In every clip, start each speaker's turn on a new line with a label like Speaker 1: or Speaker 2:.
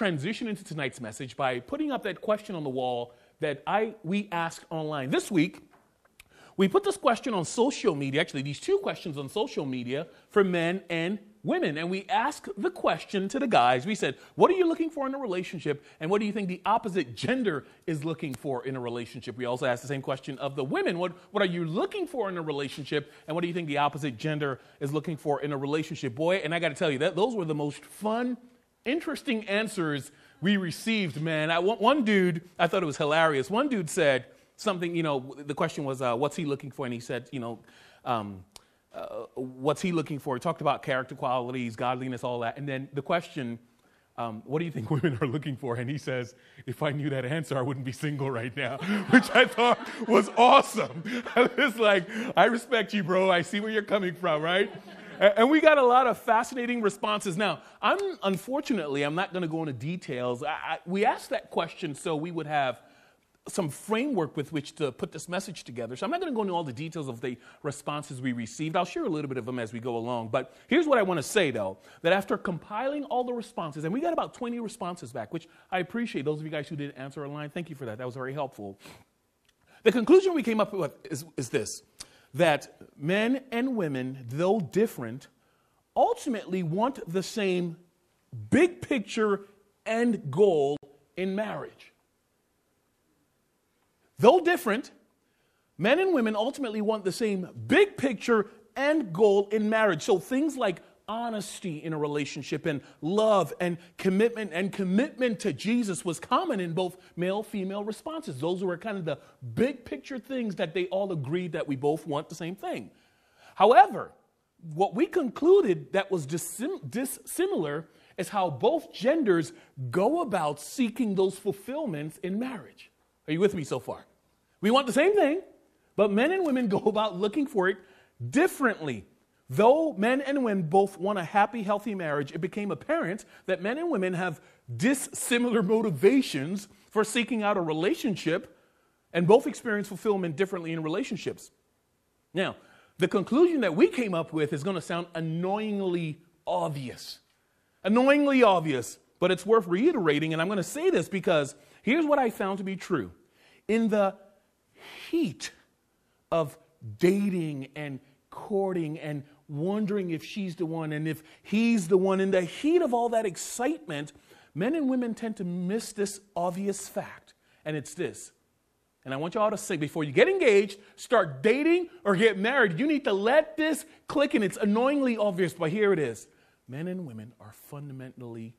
Speaker 1: transition into tonight's message by putting up that question on the wall that we asked online. This week, we put this question on social media, actually these two questions on social media for men and women. And we asked the question to the guys. We said, what are you looking for in a relationship? And what do you think the opposite gender is looking for in a relationship? We also asked the same question of the women. What are you looking for in a relationship? And what do you think the opposite gender is looking for in a relationship? Boy, and I got to tell you, those were the most fun, interesting answers we received, man. One dude, I thought it was hilarious. One dude said something, the question was, what's he looking for? And he said, what's he looking for? He talked about character qualities, godliness, all that. And then the question, what do you think women are looking for? And he says, if I knew that answer, I wouldn't be single right now, which I thought was awesome. I was like, I respect you, bro. I see where you're coming from, right? And we got a lot of fascinating responses. Now, unfortunately, I'm not going to go into details. We asked that question so we would have some framework with which to put this message together. So I'm not going to go into all the details of the responses we received. I'll share a little bit of them as we go along. But here's what I want to say, though, that after compiling all the responses, and we got about 20 responses back, which I appreciate. Those of you guys who did answer online, thank you for that. That was very helpful. The conclusion we came up with is this, that men and women, though different, ultimately want the same big picture end goal in marriage. Though different, men and women ultimately want the same big picture and goal in marriage. So things like honesty in a relationship and love and commitment to Jesus was common in both male-female responses. Those were kind of the big picture things that they all agreed that we both want the same thing. However, what we concluded that was dissimilar is how both genders go about seeking those fulfillments in marriage. Are you with me so far? We want the same thing, but men and women go about looking for it differently. Though men and women both want a happy, healthy marriage, it became apparent that men and women have dissimilar motivations for seeking out a relationship, and both experience fulfillment differently in relationships. Now, the conclusion that we came up with is going to sound annoyingly obvious. Annoyingly obvious, but it's worth reiterating, and I'm going to say this because here's what I found to be true. In the heat of dating and courting and wondering if she's the one and if he's the one, in the heat of all that excitement, men and women tend to miss this obvious fact. And it's this. And I want y'all to say, before you get engaged, start dating, or get married, you need to let this click, and it's annoyingly obvious, but here it is. Men and women are fundamentally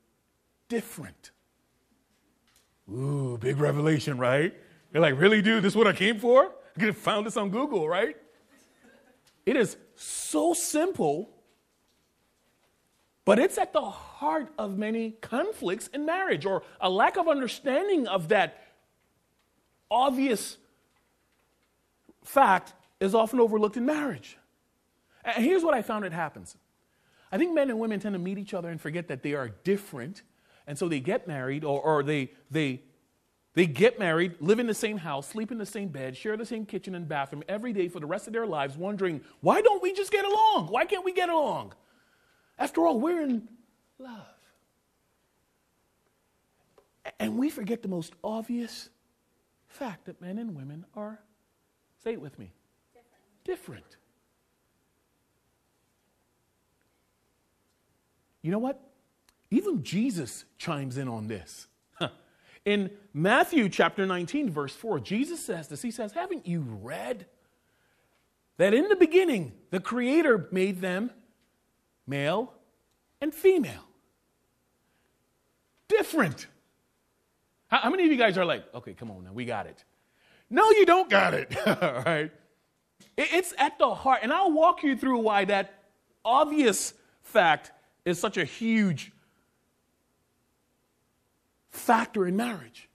Speaker 1: different. Ooh, big revelation, right? You're like, really, dude? This is what I came for? I could have found this on Google, right? It is so simple, but it's at the heart of many conflicts in marriage, or a lack of understanding of that obvious fact is often overlooked in marriage. And here's what I found it happens. I think men and women tend to meet each other and forget that they are different, and so they get married, or they get married, live in the same house, sleep in the same bed, share the same kitchen and bathroom every day for the rest of their lives, wondering, why don't we just get along? Why can't we get along? After all, we're in love. And we forget the most obvious fact that men and women are, say it with me, different. You know what? Even Jesus chimes in on this. In Matthew chapter 19, verse 4, Jesus says this. He says, haven't you read that in the beginning, the Creator made them male and female? Different. How many of you guys are like, okay, come on now, we got it. No, you don't got it. All right. It's at the heart. And I'll walk you through why that obvious fact is such a huge factor in marriage.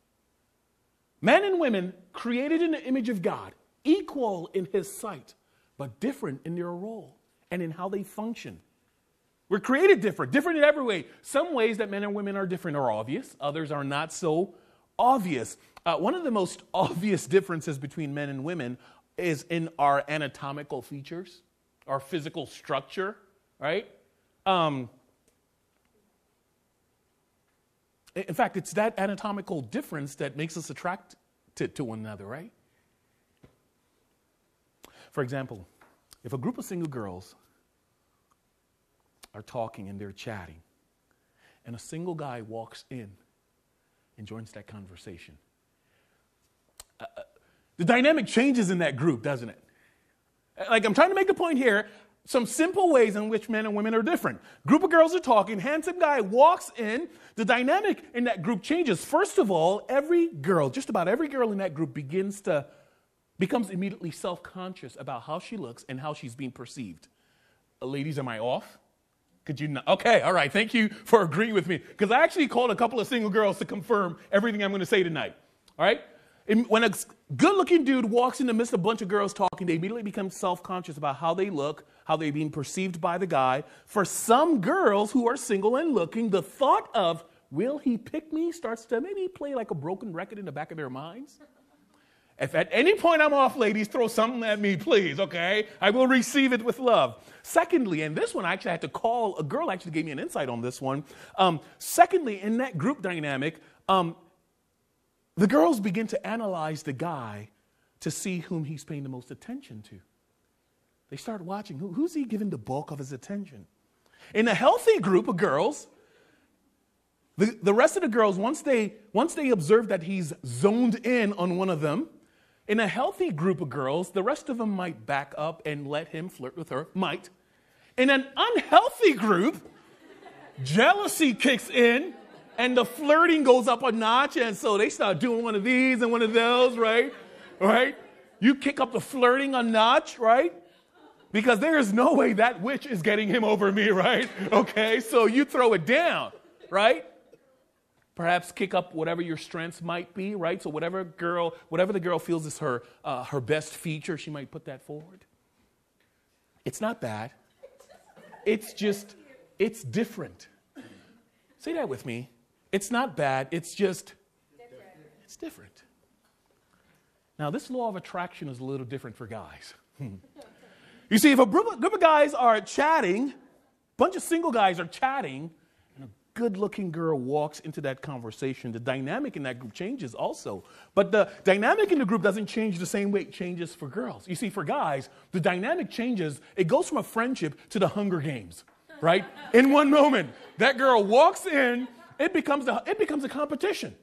Speaker 1: Men and women created in the image of God, equal in His sight, but different in their role and in how they function. We're created different in every way. Some ways that men and women are different are obvious. Others are not so obvious. One of the most obvious differences between men and women is in our anatomical features, our physical structure, right? In fact, it's that anatomical difference that makes us attracted to one another, right? For example, if a group of single girls are talking and they're chatting, and a single guy walks in and joins that conversation, the dynamic changes in that group, doesn't it? Like, I'm trying to make the point here, some simple ways in which men and women are different. Group of girls are talking, handsome guy walks in, the dynamic in that group changes. First of all, every girl, just about every girl in that group becomes immediately self-conscious about how she looks and how she's being perceived. Ladies, am I off? Could you not? Okay, all right, thank you for agreeing with me. Because I actually called a couple of single girls to confirm everything I'm going to say tonight. All right? When a good-looking dude walks in the midst of a bunch of girls talking, they immediately become self-conscious about how they look, how they're being perceived by the guy. For some girls who are single and looking, the thought of, will he pick me, starts to maybe play like a broken record in the back of their minds. If at any point I'm off, ladies, throw something at me, please, okay? I will receive it with love. Secondly, and this one I actually had to call, a girl actually gave me an insight on this one. Secondly, in that group dynamic, the girls begin to analyze the guy to see whom he's paying the most attention to. They start watching, who's he giving the bulk of his attention? In a healthy group of girls, the rest of the girls, once they observe that he's zoned in on one of them, in a healthy group of girls, the rest of them might back up and let him flirt with her, might. In an unhealthy group, jealousy kicks in, and the flirting goes up a notch, and so they start doing one of these and one of those, right? Right? You kick up the flirting a notch, right? Because there is no way that witch is getting him over me, right? Okay, so you throw it down, right? Perhaps kick up whatever your strengths might be, right? So whatever the girl feels is her best feature, she might put that forward. It's not bad. It's different. Say that with me. It's not bad. It's just different. It's different. Now, this law of attraction is a little different for guys. You see, if a group of guys are chatting, a bunch of single guys are chatting, good-looking girl walks into that conversation, the dynamic in that group changes also. But the dynamic in the group doesn't change the same way it changes for girls. You see, for guys, the dynamic changes. It goes from a friendship to the Hunger Games, right? In one moment, that girl walks in, it becomes a competition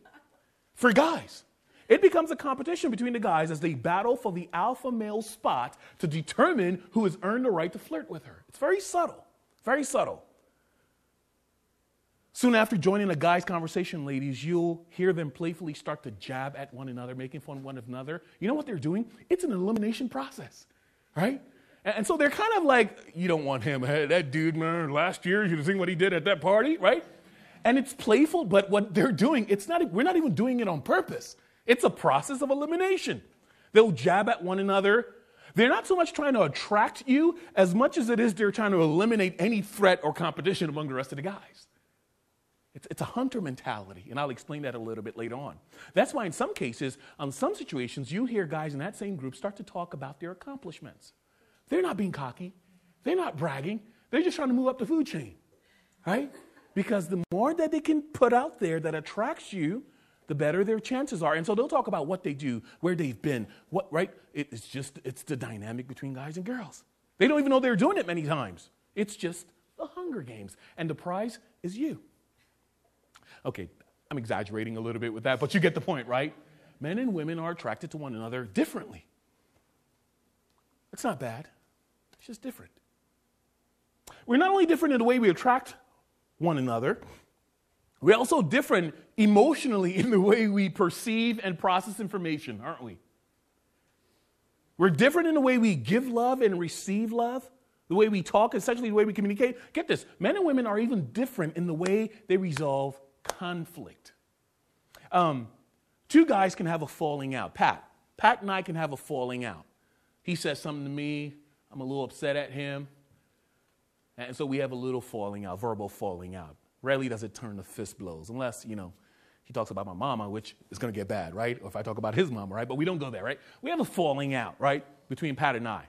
Speaker 1: for guys. It becomes a competition between the guys as they battle for the alpha male spot to determine who has earned the right to flirt with her. It's very subtle, very subtle. Soon after joining a guy's conversation, ladies, you'll hear them playfully start to jab at one another, making fun of one another. You know what they're doing? It's an elimination process, right? And so they're kind of like, you don't want him. Hey, that dude, man, last year, you seen what he did at that party, right? And it's playful, but what they're doing, we're not even doing it on purpose. It's a process of elimination. They'll jab at one another. They're not so much trying to attract you as much as it is they're trying to eliminate any threat or competition among the rest of the guys. It's a hunter mentality, and I'll explain that a little bit later on. That's why in some cases, on some situations, you hear guys in that same group start to talk about their accomplishments. They're not being cocky. They're not bragging. They're just trying to move up the food chain, right? Because the more that they can put out there that attracts you, the better their chances are. And so they'll talk about what they do, where they've been, right? It's the dynamic between guys and girls. They don't even know they're doing it many times. It's just the Hunger Games, and the prize is you. Okay, I'm exaggerating a little bit with that, but you get the point, right? Men and women are attracted to one another differently. It's not bad. It's just different. We're not only different in the way we attract one another, we're also different emotionally in the way we perceive and process information, aren't we? We're different in the way we give love and receive love, the way we talk, essentially the way we communicate. Get this, men and women are even different in the way they resolve conflict. Two guys can have a falling out. Pat and I can have a falling out. He says something to me. I'm a little upset at him. And so we have a little falling out, verbal falling out. Rarely does it turn to fist blows, unless, he talks about my mama, which is going to get bad, right? Or if I talk about his mama, right? But we don't go there, right? We have a falling out, right, between Pat and I.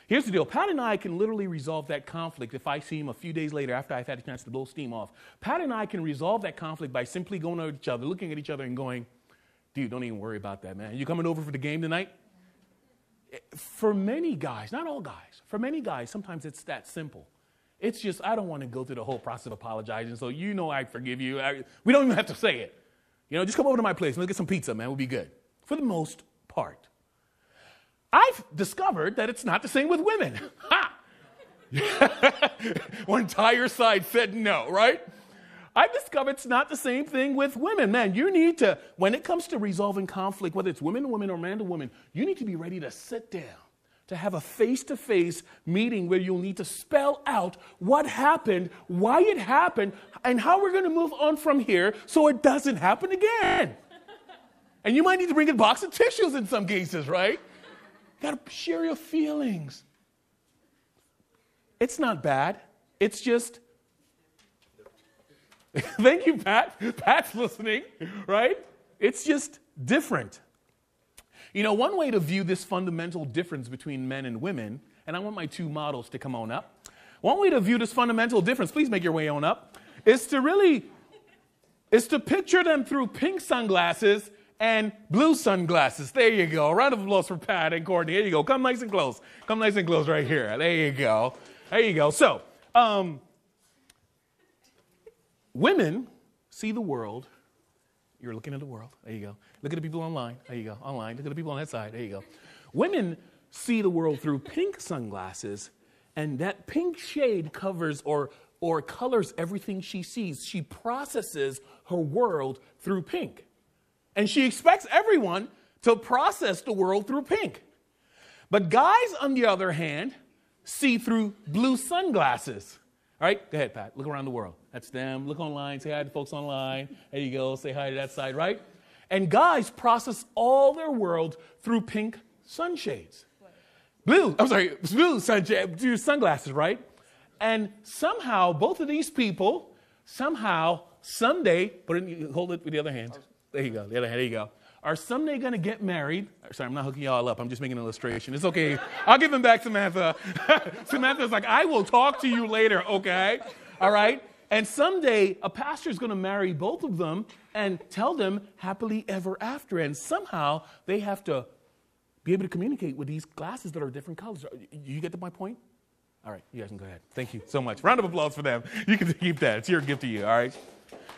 Speaker 1: Here's the deal. Pat and I can literally resolve that conflict if I see him a few days later after I've had a chance to blow steam off. Pat and I can resolve that conflict by simply going at each other, looking at each other and going, dude, don't even worry about that, man. You coming over for the game tonight? For many guys, not all guys, for many guys, sometimes it's that simple. It's just, I don't want to go through the whole process of apologizing, so you know I forgive you. We don't even have to say it. Just come over to my place and let's get some pizza, man. We'll be good. For the most part. I've discovered that it's not the same with women. Ha! One entire side said no, right? I've discovered it's not the same thing with women. Man, you need to, when it comes to resolving conflict, whether it's women to women or man to woman, you need to be ready to sit down, to have a face-to-face meeting where you'll need to spell out what happened, why it happened, and how we're going to move on from here so it doesn't happen again. And you might need to bring a box of tissues in some cases, right? You got to share your feelings. It's not bad. It's just, thank you, Pat. Pat's listening, right? It's just different. One way to view this fundamental difference between men and women, and I want my two models to come on up. One way to view this fundamental difference, please make your way on up, is to picture them through pink sunglasses and blue sunglasses. There you go. A round of applause for Pat and Courtney. There you go. Come nice and close. Come nice and close right here. There you go. There you go. So, women see the world. You're looking at the world. There you go. Look at the people online. There you go. Online. Look at the people on that side. There you go. Women see the world through pink sunglasses, and that pink shade covers or colors everything she sees. She processes her world through pink. And she expects everyone to process the world through pink. But guys, on the other hand, see through blue sunglasses. All right, go ahead, Pat. Look around the world. That's them. Look online. Say hi to folks online. There you go. Say hi to that side, right? And guys process all their world through pink sunshades. Blue sunglasses, right? And somehow, both of these people, someday, hold it with the other hand. There you go. The other hand, there you go. Are someday going to get married? Sorry, I'm not hooking y'all up. I'm just making an illustration. It's okay. I'll give them back to Samantha. Samantha's like, I will talk to you later, okay? All right? And someday, a pastor is going to marry both of them and tell them happily ever after. And somehow, they have to be able to communicate with these glasses that are different colors. You get to my point? All right, you guys can go ahead. Thank you so much. Round of applause for them. You can keep that. It's your gift to you, all right?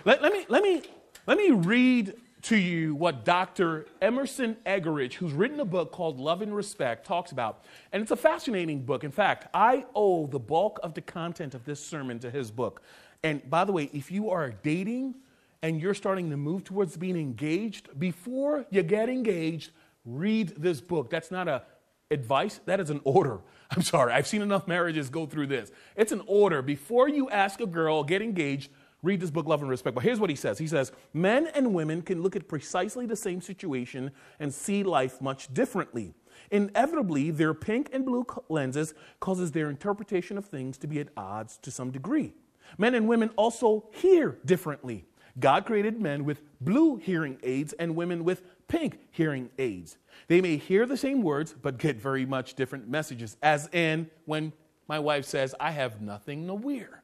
Speaker 1: Let me read to you what Dr. Emerson Eggerichs, who's written a book called Love and Respect, talks about. And it's a fascinating book. In fact, I owe the bulk of the content of this sermon to his book. And by the way, if you are dating and you're starting to move towards being engaged, before you get engaged, read this book. That's not an advice. That is an order. I'm sorry. I've seen enough marriages go through this. It's an order. Before you ask a girl, get engaged, read this book, Love and Respect. But here's what he says. He says, men and women can look at precisely the same situation and see life much differently. Inevitably, their pink and blue lenses causes their interpretation of things to be at odds to some degree. Men and women also hear differently. God created men with blue hearing aids and women with pink hearing aids. They may hear the same words, but get very much different messages. As in, when my wife says, I have nothing to wear.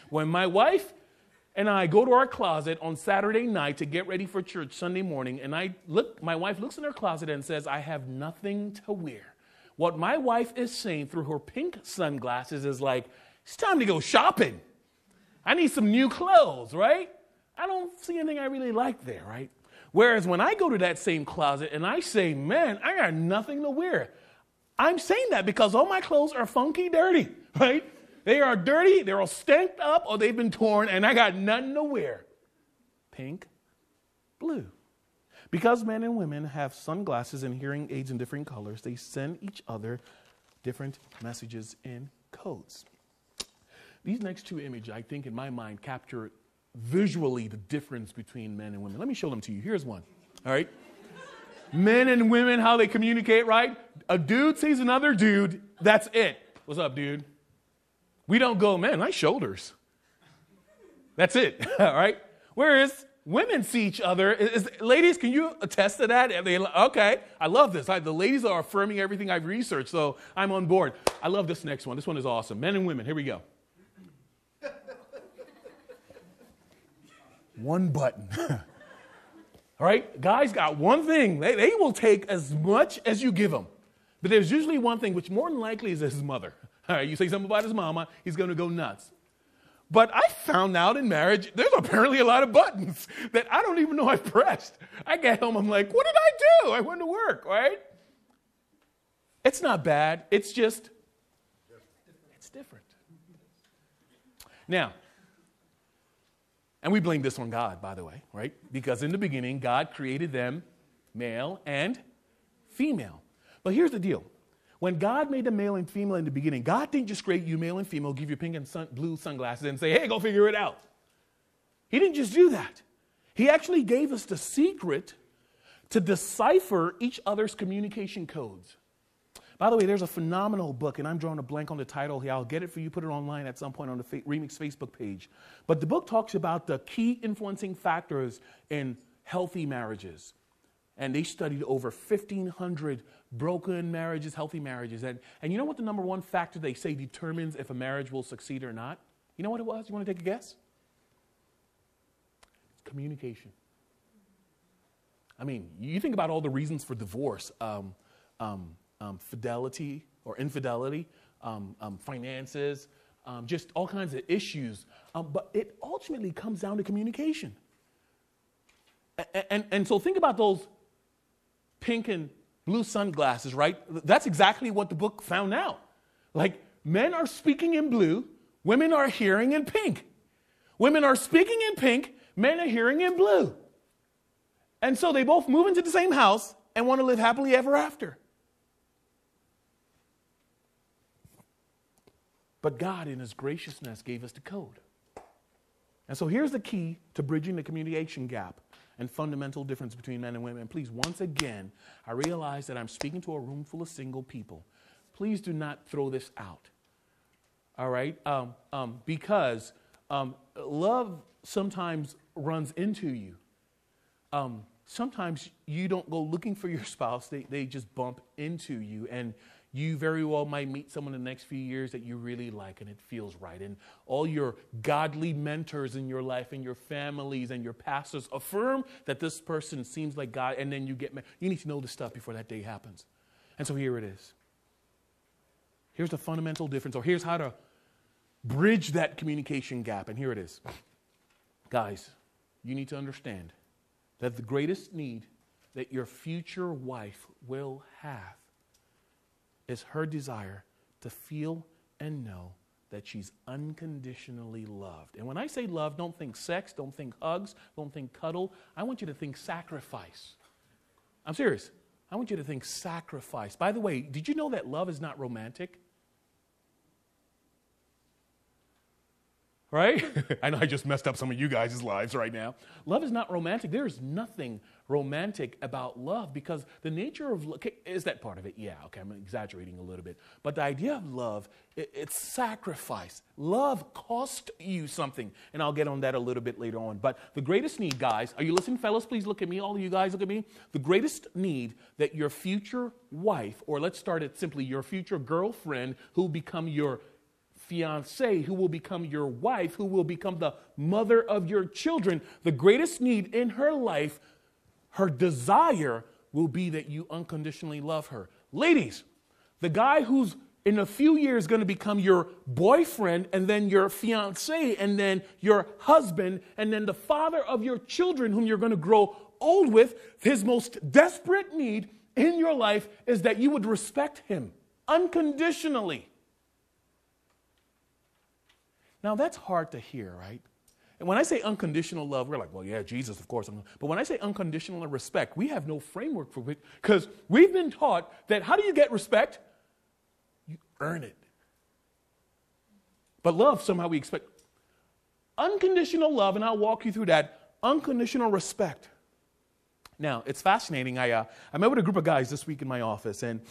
Speaker 1: When my wife and I go to our closet on Saturday night to get ready for church Sunday morning, and my wife looks in her closet and says, I have nothing to wear. What my wife is saying through her pink sunglasses is like, it's time to go shopping. I need some new clothes, right? I don't see anything I really like there, right? Whereas when I go to that same closet and I say, man, I got nothing to wear, I'm saying that because all my clothes are funky dirty, right? They are dirty, they're all stanked up, or they've been torn, and I got nothing to wear. Pink, blue. Because men and women have sunglasses and hearing aids in different colors, they send each other different messages in codes. These next two images, I think, in my mind, capture visually the difference between men and women. Let me show them to you. Here's one, all right? Men and women, how they communicate, right? A dude sees another dude, that's it. What's up, dude? We don't go, man, nice shoulders. That's it, all right? Whereas women see each other. Ladies, can you attest to that? Okay, I love this. The ladies are affirming everything I've researched, so I'm on board. I love this next one. This one is awesome. Men and women, here we go. One button. All right, guys got one thing. They will take as much as you give them. But there's usually one thing, which more than likely is his mother. All right, you say something about his mama, he's going to go nuts. But I found out in marriage, there's apparently a lot of buttons that I don't even know I've pressed. I get home, I'm like, what did I do? I went to work, right? It's not bad. It's just, it's different. Now, and we blame this on God, by the way, right? Because in the beginning, God created them male and female. But here's the deal. When God made them male and female in the beginning, God didn't just create you male and female, give you pink and blue sunglasses and say, hey, go figure it out. He didn't just do that. He actually gave us the secret to decipher each other's communication codes. By the way, there's a phenomenal book, and I'm drawing a blank on the title here. I'll get it for you, put it online at some point on the Remix Facebook page. But the book talks about the key influencing factors in healthy marriages. And they studied over 1,500 broken marriages, healthy marriages. And you know what the number one factor they say determines if a marriage will succeed or not? You know what it was? You want to take a guess? It's communication. I mean, you think about all the reasons for divorce. Fidelity or infidelity, finances, just all kinds of issues. But it ultimately comes down to communication. And so think about those pink and blue sunglasses, right? That's exactly what the book found out. Like, men are speaking in blue, women are hearing in pink. Women are speaking in pink, men are hearing in blue. And so they both move into the same house and want to live happily ever after. But God, in his graciousness, gave us the code. And so here's the key to bridging the communication gap and fundamental difference between men and women. And please, once again, I realize that I'm speaking to a room full of single people. Please do not throw this out. All right? Because love sometimes runs into you. Sometimes you don't go looking for your spouse. They just bump into you. And you very well might meet someone in the next few years that you really like and it feels right. And all your godly mentors in your life and your families and your pastors affirm that this person seems like God, and then you get married. You need to know this stuff before that day happens. And so here it is. Here's the fundamental difference, or here's how to bridge that communication gap. And here it is. Guys, you need to understand that the greatest need that your future wife will have is her desire to feel and know that she's unconditionally loved. And when I say love, don't think sex, don't think hugs, don't think cuddle. I want you to think sacrifice. I'm serious. I want you to think sacrifice. By the way, did you know that love is not romantic? Right? I know I just messed up some of you guys' lives right now. Love is not romantic. There is nothing romantic about love because the nature of love, is that part of it? Yeah, okay, I'm exaggerating a little bit. But the idea of love, it's sacrifice. Love cost you something. And I'll get on that a little bit later on. But the greatest need, guys, are you listening, fellas? Please look at me. All of you guys, look at me. The greatest need that your future wife, or let's start it simply, your future girlfriend who will become your fiance, who will become your wife, who will become the mother of your children, the greatest need in her life, her desire will be that you unconditionally love her. Ladies, the guy who's in a few years going to become your boyfriend and then your fiance and then your husband and then the father of your children whom you're going to grow old with, his most desperate need in your life is that you would respect him unconditionally. Now, that's hard to hear, right? And when I say unconditional love, we're like, well, yeah, Jesus, of course. But when I say unconditional respect, we have no framework for it because we've been taught that how do you get respect? You earn it. But love, somehow we expect unconditional love, and I'll walk you through that, unconditional respect. Now, it's fascinating. I met with a group of guys this week in my office, and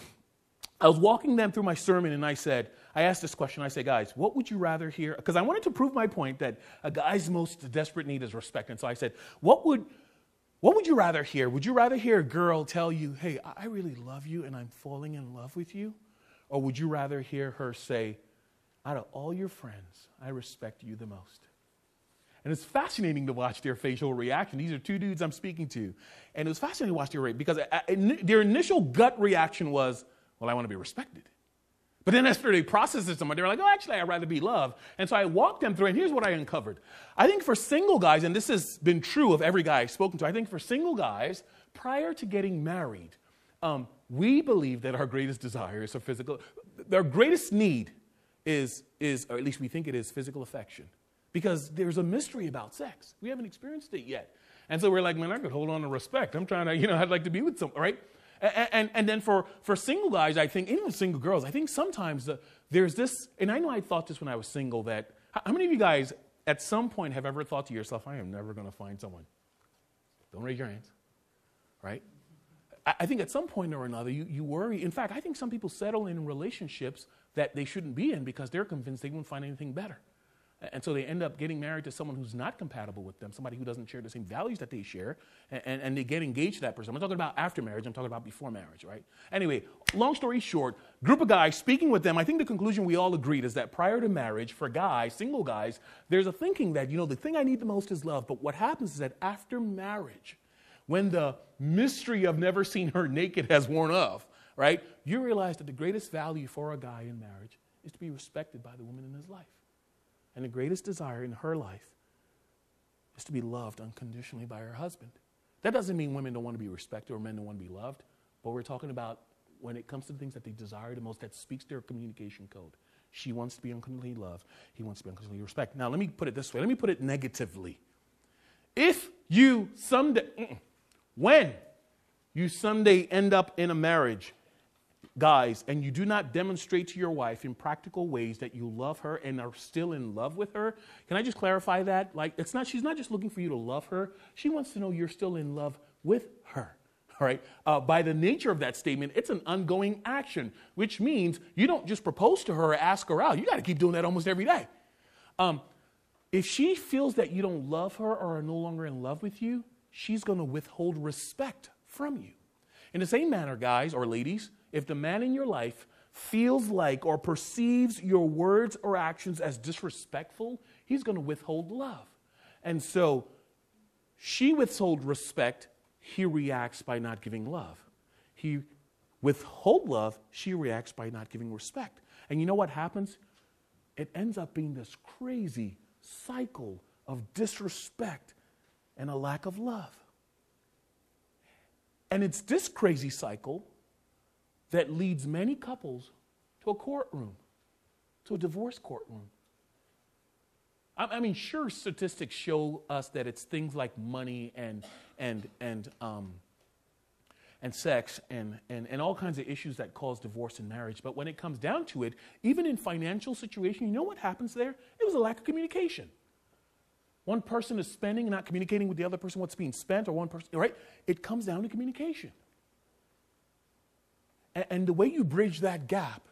Speaker 1: I was walking them through my sermon, and I asked this question. I said, guys, what would you rather hear? Because I wanted to prove my point that a guy's most desperate need is respect. And so I said, what would you rather hear? Would you rather hear a girl tell you, hey, I really love you and I'm falling in love with you? Or would you rather hear her say, out of all your friends, I respect you the most? And it's fascinating to watch their facial reaction. These are two dudes I'm speaking to. And it was fascinating to watch their reaction because their initial gut reaction was, well, I want to be respected. But then after they processed it somewhere, they were like, oh, actually, I'd rather be loved. And so I walked them through, and here's what I uncovered. I think for single guys, and this has been true of every guy I've spoken to, I think for single guys, prior to getting married, we believe that our greatest desire is a physical, their greatest need is, or at least we think it is, physical affection. Because there's a mystery about sex. We haven't experienced it yet. And so we're like, man, I could hold on to respect. I'm trying to, I'd like to be with someone, right? And then for single guys, I think, even single girls, I think sometimes there's this, and I know I thought this when I was single, that, how many of you guys at some point have ever thought to yourself, I am never going to find someone? Don't raise your hands, right? I think at some point or another, you worry. In fact, I think some people settle in relationships that they shouldn't be in because they're convinced they won't find anything better. And so they end up getting married to someone who's not compatible with them, somebody who doesn't share the same values that they share, and they get engaged to that person. I'm not talking about after marriage, I'm talking about before marriage, right? Anyway, long story short, group of guys, speaking with them, I think the conclusion we all agreed is that prior to marriage, for guys, single guys, there's a thinking that, the thing I need the most is love. But what happens is that after marriage, when the mystery of never seeing her naked has worn off, right, you realize that the greatest value for a guy in marriage is to be respected by the woman in his life. And the greatest desire in her life is to be loved unconditionally by her husband. That doesn't mean women don't want to be respected or men don't want to be loved, but we're talking about when it comes to the things that they desire the most, that speaks their communication code. She wants to be unconditionally loved. He wants to be unconditionally respected. Now, let me put it this way. Let me put it negatively. If you when you someday end up in a marriage, guys, and you do not demonstrate to your wife in practical ways that you love her and are still in love with her, can I just clarify that? Like, she's not just looking for you to love her. She wants to know you're still in love with her. All right. By the nature of that statement, it's an ongoing action, which means you don't just propose to her or ask her out. You got to keep doing that almost every day. If she feels that you don't love her or are no longer in love with you, she's going to withhold respect from you. In the same manner, guys or ladies, if the man in your life feels like or perceives your words or actions as disrespectful, he's going to withhold love. And so she withholds respect, he reacts by not giving love. He withholds love, she reacts by not giving respect. And you know what happens? It ends up being this crazy cycle of disrespect and a lack of love. And it's this crazy cycle that leads many couples to a courtroom, to a divorce courtroom. I mean, sure, statistics show us that it's things like money and sex and all kinds of issues that cause divorce and marriage. But when it comes down to it, even in financial situation, you know what happens there? It was a lack of communication. One person is spending and not communicating with the other person what's being spent, or one person, right? It comes down to communication. And the way you bridge that gap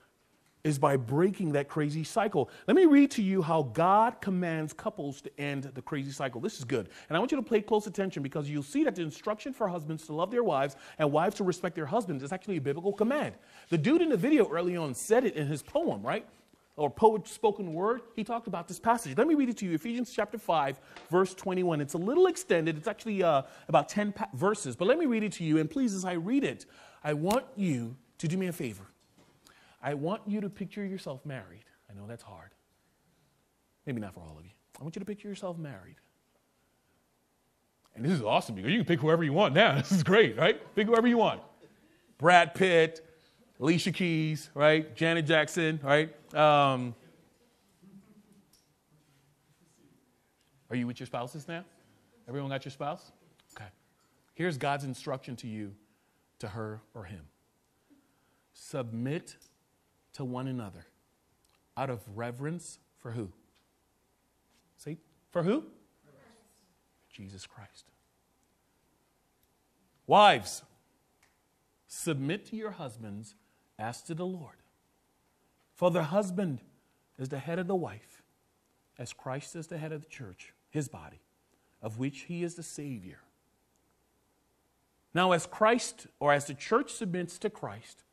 Speaker 1: is by breaking that crazy cycle. Let me read to you how God commands couples to end the crazy cycle. This is good. And I want you to pay close attention because you'll see that the instruction for husbands to love their wives and wives to respect their husbands is actually a biblical command. The dude in the video early on said it in his poem, right? Or poet spoken word. He talked about this passage. Let me read it to you. Ephesians chapter 5, verse 21. It's a little extended. It's actually about 10 verses. But let me read it to you. And please, as I read it, I want you to do me a favor. I want you to picture yourself married. I know that's hard. Maybe not for all of you. I want you to picture yourself married. And this is awesome because you can pick whoever you want now. This is great, right? Pick whoever you want. Brad Pitt, Alicia Keys, right? Janet Jackson, right? Are you with your spouses now? Everyone got your spouse? Okay. Here's God's instruction to you, to her or him. Submit to one another out of reverence for who? See? For who? Jesus Christ. Wives, submit to your husbands as to the Lord. For the husband is the head of the wife, as Christ is the head of the church, his body, of which he is the Savior. Now, as Christ, or as the church submits to Christ,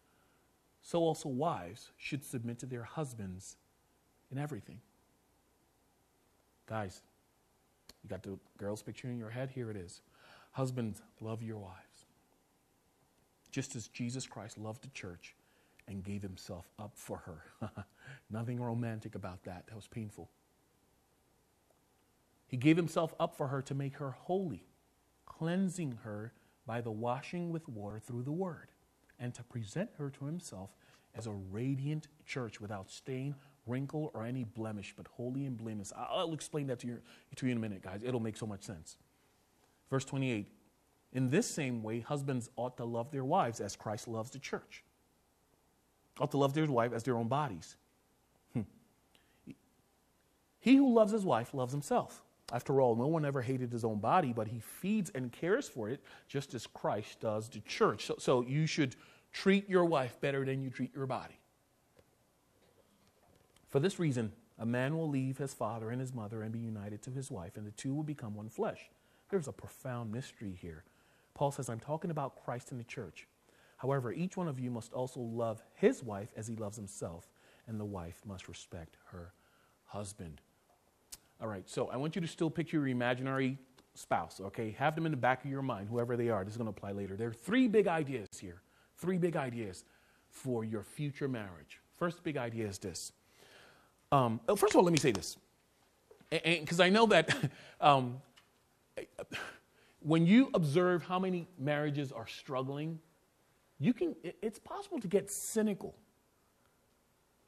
Speaker 1: so also wives should submit to their husbands in everything. Guys, you got the girl's picture in your head? Here it is. Husbands, love your wives, just as Jesus Christ loved the church and gave himself up for her. Nothing romantic about that. That was painful. He gave himself up for her to make her holy, cleansing her by the washing with water through the word, and to present her to himself as a radiant church without stain, wrinkle, or any blemish, but holy and blameless. I'll explain that to you in a minute, guys. It'll make so much sense. Verse 28, in this same way, husbands ought to love their wives as Christ loves the church. Ought to love their wife as their own bodies. He who loves his wife loves himself. After all, no one ever hated his own body, but he feeds and cares for it just as Christ does the church. So you should treat your wife better than you treat your body. For this reason, a man will leave his father and his mother and be united to his wife, and the two will become one flesh. There's a profound mystery here. Paul says, I'm talking about Christ and the church. However, each one of you must also love his wife as he loves himself, and the wife must respect her husband. All right, so I want you to still picture your imaginary spouse, okay? Have them in the back of your mind, whoever they are. This is going to apply later. There are three big ideas here. Three big ideas for your future marriage. First big idea is this. First of all, let me say this. Because I know that when you observe how many marriages are struggling, it's possible to get cynical.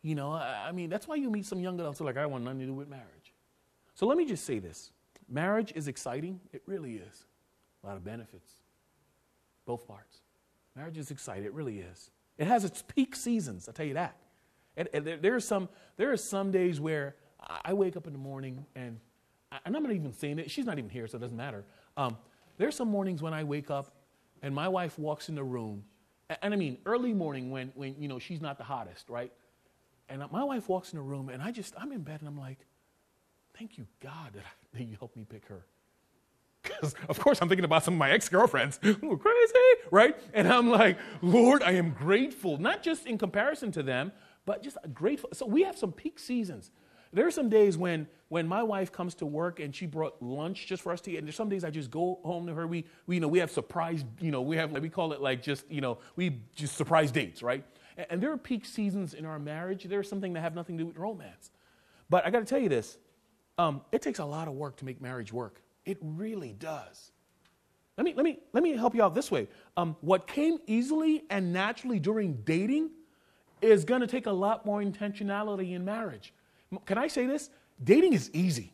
Speaker 1: You know, I mean, that's why you meet some young adults who are like, I want nothing to do with marriage. So let me just say this. Marriage is exciting. It really is. A lot of benefits. Both parts. Marriage is exciting. It really is. It has its peak seasons, I'll tell you that. And there are some days where I wake up in the morning and I'm not even saying it. She's not even here, so it doesn't matter. There are some mornings when I wake up and my wife walks in the room. And I mean, early morning when you know, she's not the hottest, right? And my wife walks in the room and I'm in bed and I'm like, thank you, God, that you helped me pick her. Because, of course, I'm thinking about some of my ex-girlfriends who are crazy, right? And I'm like, Lord, I am grateful, not just in comparison to them, but just grateful. So we have some peak seasons. There are some days when my wife comes to work and she brought lunch just for us to eat. And there's some days I just go home to her. We have surprise, we call it like just, we just surprise dates, right? And there are peak seasons in our marriage. There's something that have nothing to do with romance. But I got to tell you this. It takes a lot of work to make marriage work. It really does. Let me help you out this way. What came easily and naturally during dating is going to take a lot more intentionality in marriage. Can I say this? Dating is easy.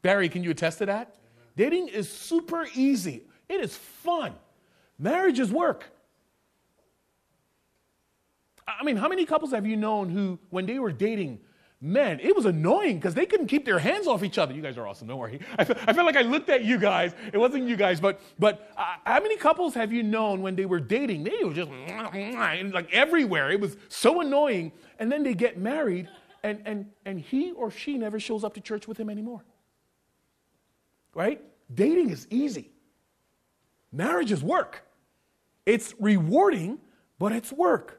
Speaker 1: Barry, can you attest to that? Amen. Dating is super easy. It is fun. Marriage is work. I mean, how many couples have you known who, when they were dating, man, it was annoying because they couldn't keep their hands off each other. You guys are awesome. Don't worry. I feel like I looked at you guys. It wasn't you guys, but how many couples have you known when they were dating? They were just like everywhere. It was so annoying. And then they get married, and he or she never shows up to church with him anymore. Right? Dating is easy. Marriage is work. It's rewarding, but it's work.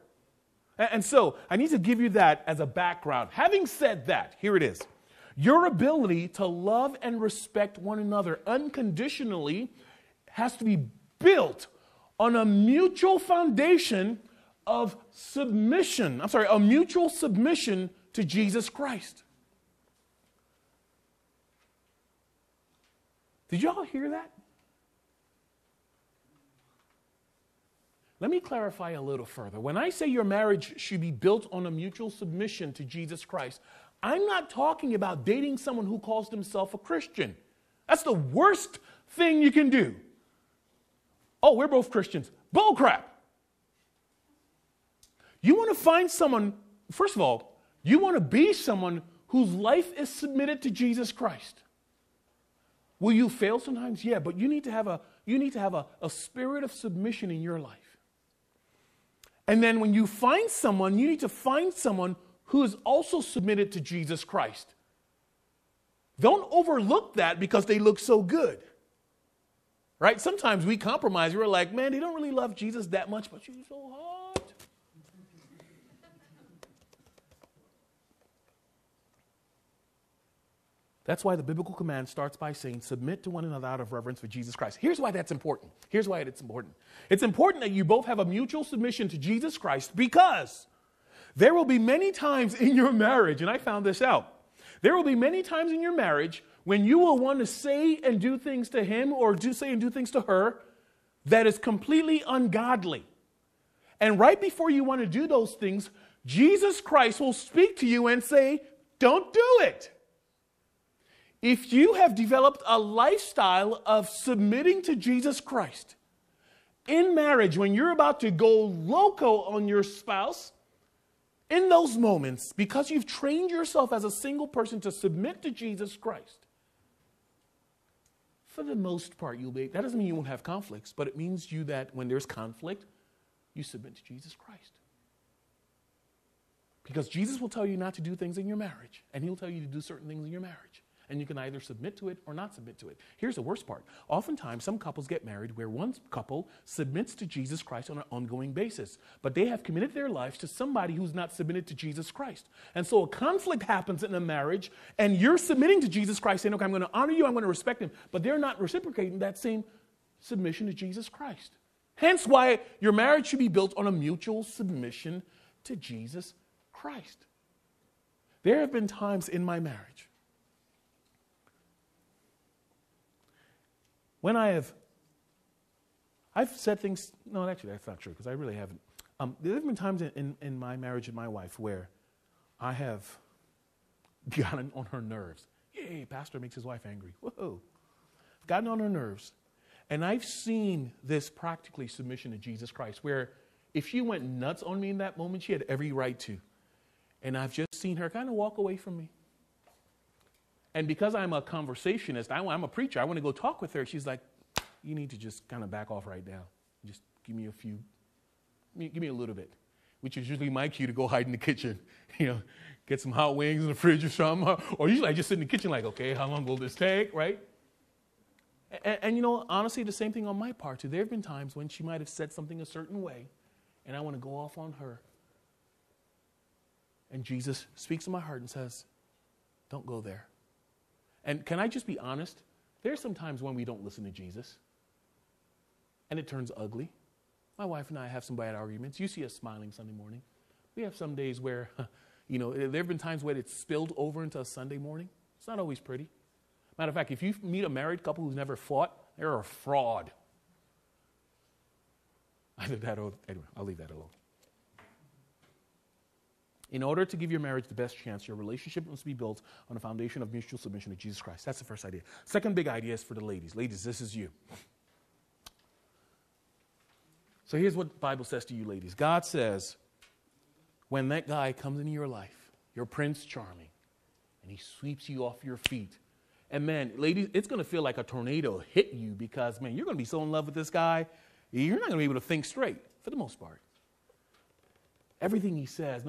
Speaker 1: And so I need to give you that as a background. Having said that, here it is. Your ability to love and respect one another unconditionally has to be built on a mutual foundation of submission. A mutual submission to Jesus Christ. Did y'all hear that? Let me clarify a little further. When I say your marriage should be built on a mutual submission to Jesus Christ, I'm not talking about dating someone who calls himself a Christian. That's the worst thing you can do. Oh, we're both Christians. Bull crap. You want to find someone, first of all, you want to be someone whose life is submitted to Jesus Christ. Will you fail sometimes? Yeah, but you need to have a spirit of submission in your life. And then when you find someone, you need to find someone who is also submitted to Jesus Christ. Don't overlook that because they look so good. Right? Sometimes we compromise. We're like, man, they don't really love Jesus that much, but she's so hot. That's why the biblical command starts by saying, submit to one another out of reverence for Jesus Christ. Here's why that's important. Here's why it's important. It's important that you both have a mutual submission to Jesus Christ because there will be many times in your marriage, and I found this out, there will be many times in your marriage when you will want to say and do things to him or say and do things to her that is completely ungodly. And right before you want to do those things, Jesus Christ will speak to you and say, don't do it. If you have developed a lifestyle of submitting to Jesus Christ in marriage, when you're about to go loco on your spouse, in those moments, because you've trained yourself as a single person to submit to Jesus Christ, for the most part, that doesn't mean you won't have conflicts, but it means that when there's conflict, you submit to Jesus Christ. Because Jesus will tell you not to do things in your marriage, and he'll tell you to do certain things in your marriage. And you can either submit to it or not submit to it. Here's the worst part. Oftentimes, some couples get married where one couple submits to Jesus Christ on an ongoing basis, but they have committed their lives to somebody who's not submitted to Jesus Christ. And so a conflict happens in a marriage, and you're submitting to Jesus Christ, saying, okay, I'm going to honor you, I'm going to respect him, but they're not reciprocating that same submission to Jesus Christ. Hence why your marriage should be built on a mutual submission to Jesus Christ. There have been times in my marriage when I've said things, no, actually that's not true because I really haven't. There have been times in my marriage with my wife where I have gotten on her nerves. Yay, pastor makes his wife angry. Whoa. Gotten on her nerves. And I've seen this practically submission to Jesus Christ where if she went nuts on me in that moment, she had every right to. And I've just seen her kind of walk away from me. And because I'm a conversationist, I'm a preacher, I want to go talk with her. She's like, you need to just kind of back off right now. Just give me a little bit, which is usually my cue to go hide in the kitchen, get some hot wings in the fridge or something. Or usually I just sit in the kitchen like, okay, how long will this take, right? And honestly, the same thing on my part too. There have been times when she might have said something a certain way, and I want to go off on her. And Jesus speaks to my heart and says, don't go there. And can I just be honest? There are some times when we don't listen to Jesus, and it turns ugly. My wife and I have some bad arguments. You see us smiling Sunday morning. We have some days where, there have been times where it's spilled over into a Sunday morning. It's not always pretty. Matter of fact, if you meet a married couple who's never fought, they're a fraud. Anyway, I'll leave that alone. In order to give your marriage the best chance, your relationship must be built on a foundation of mutual submission to Jesus Christ. That's the first idea. Second big idea is for the ladies. Ladies, this is you. So here's what the Bible says to you, ladies. God says, when that guy comes into your life, your Prince Charming, and he sweeps you off your feet, and man, ladies, it's going to feel like a tornado hit you because, man, you're going to be so in love with this guy, you're not going to be able to think straight for the most part. Everything he says.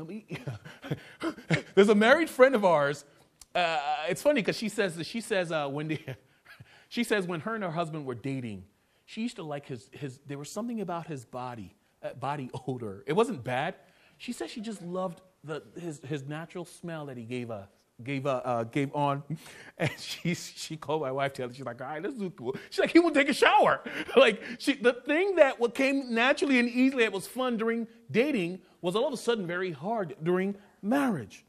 Speaker 1: There's a married friend of ours. It's funny because she says when her and her husband were dating, she used to like his. There was something about his body odor. It wasn't bad. She said she just loved his natural smell that he gave on, and she called my wife. She's like, all right, this is cool. She's like, he will take a shower. The thing that what came naturally and easily, that was fun during dating, was all of a sudden very hard during marriage.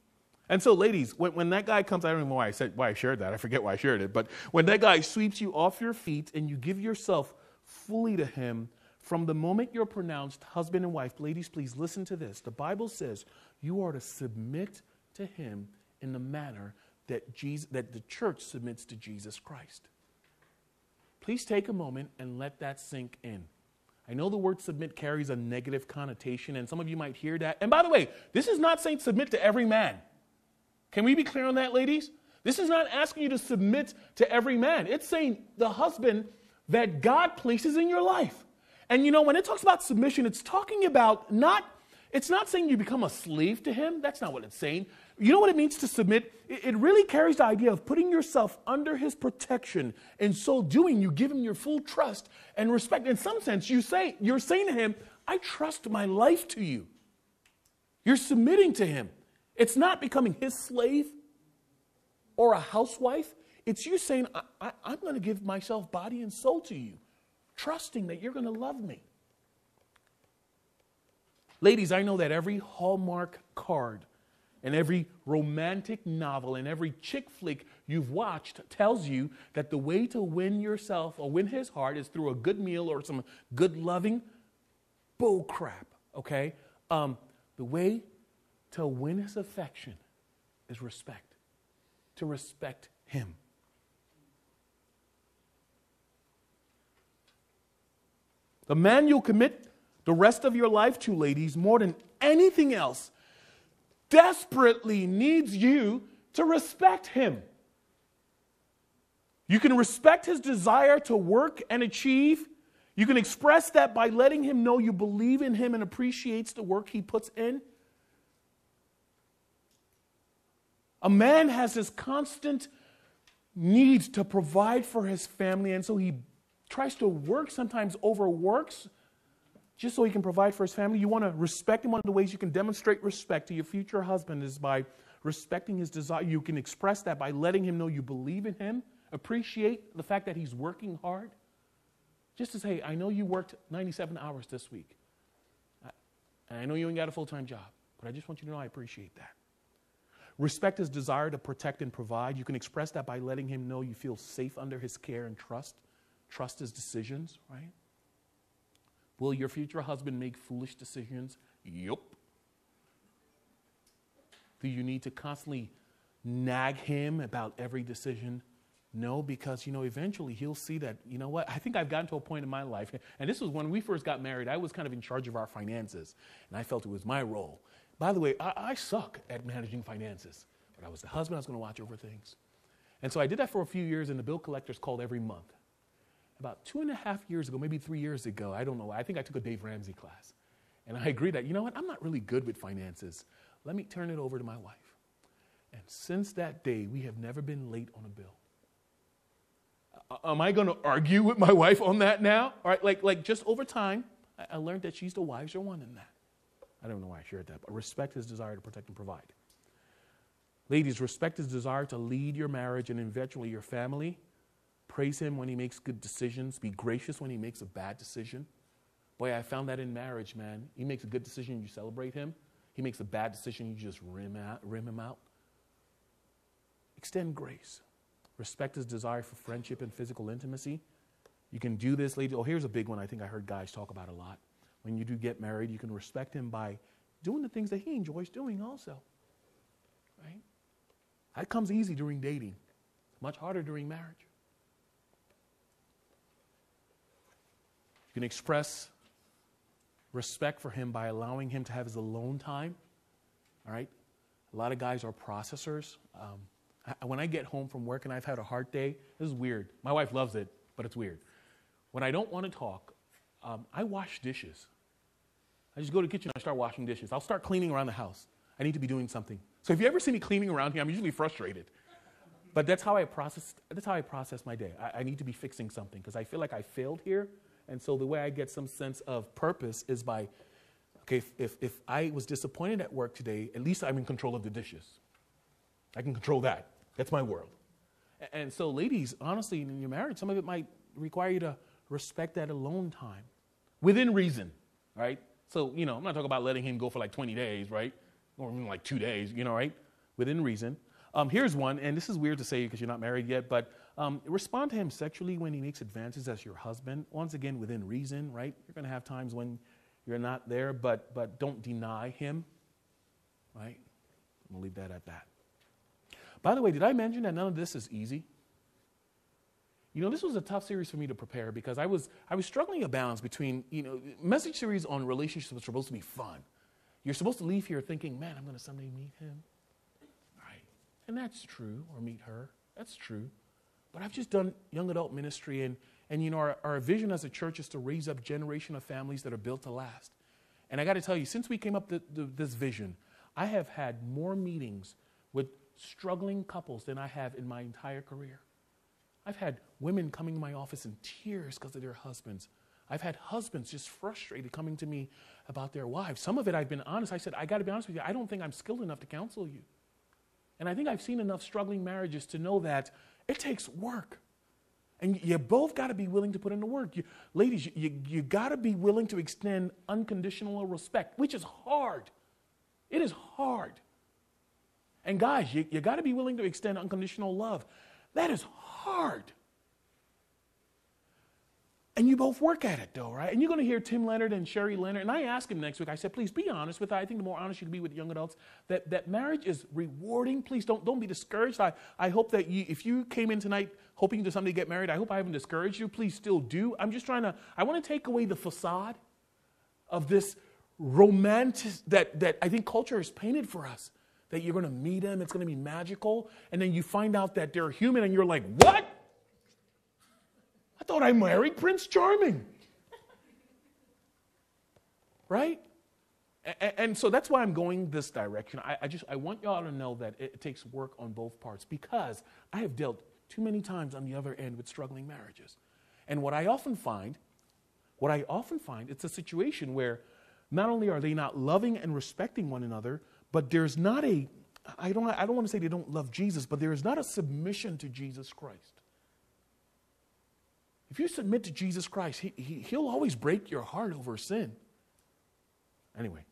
Speaker 1: And so, ladies, when that guy comes, I don't even know why I shared that. I forget why I shared it. But when that guy sweeps you off your feet and you give yourself fully to him, from the moment you're pronounced husband and wife, ladies, please listen to this. The Bible says you are to submit to him in the manner that the church submits to Jesus Christ. Please take a moment and let that sink in. I know the word submit carries a negative connotation, and some of you might hear that. And by the way, this is not saying submit to every man. Can we be clear on that, ladies? This is not asking you to submit to every man. It's saying the husband that God places in your life. And when it talks about submission, it's talking about not It's not saying you become a slave to him. That's not what it's saying. You know what it means to submit? It really carries the idea of putting yourself under his protection. In so doing, you give him your full trust and respect. In some sense, you're saying to him, I trust my life to you. You're submitting to him. It's not becoming his slave or a housewife. It's you saying, I'm going to give myself body and soul to you, trusting that you're going to love me. Ladies, I know that every Hallmark card and every romantic novel and every chick flick you've watched tells you that the way to win yourself or win his heart is through a good meal or some good loving bull crap, okay? The way to win his affection is respect, to respect him. The man you'll commit the rest of your life to, ladies, more than anything else, desperately needs you to respect him. You can respect his desire to work and achieve. You can express that by letting him know you believe in him and appreciates the work he puts in. A man has this constant need to provide for his family, and so he tries to work, sometimes overworks, just so he can provide for his family. You want to respect him. One of the ways you can demonstrate respect to your future husband is by respecting his desire. You can express that by letting him know you believe in him, appreciate the fact that he's working hard. Just to say, I know you worked 97 hours this week. And I know you ain't got a full-time job, but I just want you to know I appreciate that. Respect his desire to protect and provide. You can express that by letting him know you feel safe under his care and trust. Trust his decisions, right? Will your future husband make foolish decisions? Yup. Do you need to constantly nag him about every decision? No, because, eventually he'll see that, you know what, I think I've gotten to a point in my life, and this was when we first got married. I was kind of in charge of our finances, and I felt it was my role. By the way, I suck at managing finances, but I was the husband. I was going to watch over things. And so I did that for a few years, and the bill collectors called every month. About 2.5 years ago, maybe 3 years ago, I don't know, I think I took a Dave Ramsey class. And I agreed that, you know what, I'm not really good with finances. Let me turn it over to my wife. And since that day, we have never been late on a bill. Am I going to argue with my wife on that now? All right, like just over time, I learned that she's the wiser one in that. I don't know why I shared that, but respect his desire to protect and provide. Ladies, respect his desire to lead your marriage and eventually your family. Praise him when he makes good decisions. Be gracious when he makes a bad decision. Boy, I found that in marriage, man. He makes a good decision, you celebrate him. He makes a bad decision, you just rim him out. Extend grace. Respect his desire for friendship and physical intimacy. You can do this, ladies. Oh, here's a big one I think I heard guys talk about a lot. When you do get married, you can respect him by doing the things that he enjoys doing also. Right? That comes easy during dating. Much harder during marriage. You can express respect for him by allowing him to have his alone time. All right? A lot of guys are processors. When I get home from work and I've had a hard day, this is weird. My wife loves it, but it's weird. When I don't want to talk, I wash dishes. I just go to the kitchen and I start washing dishes. I'll start cleaning around the house. I need to be doing something. So if you ever see me cleaning around here, I'm usually frustrated. But that's how I process my day. I need to be fixing something because I feel like I failed here. And so the way I get some sense of purpose is by, okay, if I was disappointed at work today, at least I'm in control of the dishes. I can control that. That's my world. And so ladies, honestly, in your marriage, some of it might require you to respect that alone time within reason, right? So, I'm not talking about letting him go for like 20 days, right? Or even like 2 days, right? Within reason. Here's one, and this is weird to say because you're not married yet, but respond to him sexually when he makes advances as your husband. Once again, within reason, right? You're going to have times when you're not there, but don't deny him, right? I'm going to leave that at that. By the way, did I mention that none of this is easy? This was a tough series for me to prepare because I was struggling a balance between, message series on relationships are supposed to be fun. You're supposed to leave here thinking, man, I'm going to someday meet him. Right. And that's true, or meet her. That's true. But I've just done young adult ministry, and our vision as a church is to raise up a generation of families that are built to last. And I got to tell you, since we came up with this vision, I have had more meetings with struggling couples than I have in my entire career. I've had women coming to my office in tears because of their husbands. I've had husbands just frustrated coming to me about their wives. Some of it I've been honest. I said, I got to be honest with you, I don't think I'm skilled enough to counsel you. And I think I've seen enough struggling marriages to know that it takes work. And you both got to be willing to put in the work. Ladies, you got to be willing to extend unconditional respect, which is hard. It is hard. And guys, you got to be willing to extend unconditional love. That is hard. And you both work at it, though, right? And you're going to hear Tim Leonard and Sherry Leonard. And I asked him next week, I said, please be honest with her. I think the more honest you can be with young adults, that marriage is rewarding. Please don't be discouraged. I hope that if you came in tonight hoping to someday get married, I hope I haven't discouraged you. Please still do. I'm just I want to take away the facade of this romantic that I think culture has painted for us. That you're going to meet them, it's going to be magical. And then you find out that they're human and you're like, what? I thought I married Prince Charming. Right? And so that's why I'm going this direction. I want y'all to know that it takes work on both parts, because I have dealt too many times on the other end with struggling marriages. And what I often find, it's a situation where not only are they not loving and respecting one another, but there's not I don't want to say they don't love Jesus, but there is not a submission to Jesus Christ. If you submit to Jesus Christ, he'll always break your heart over sin. Anyway,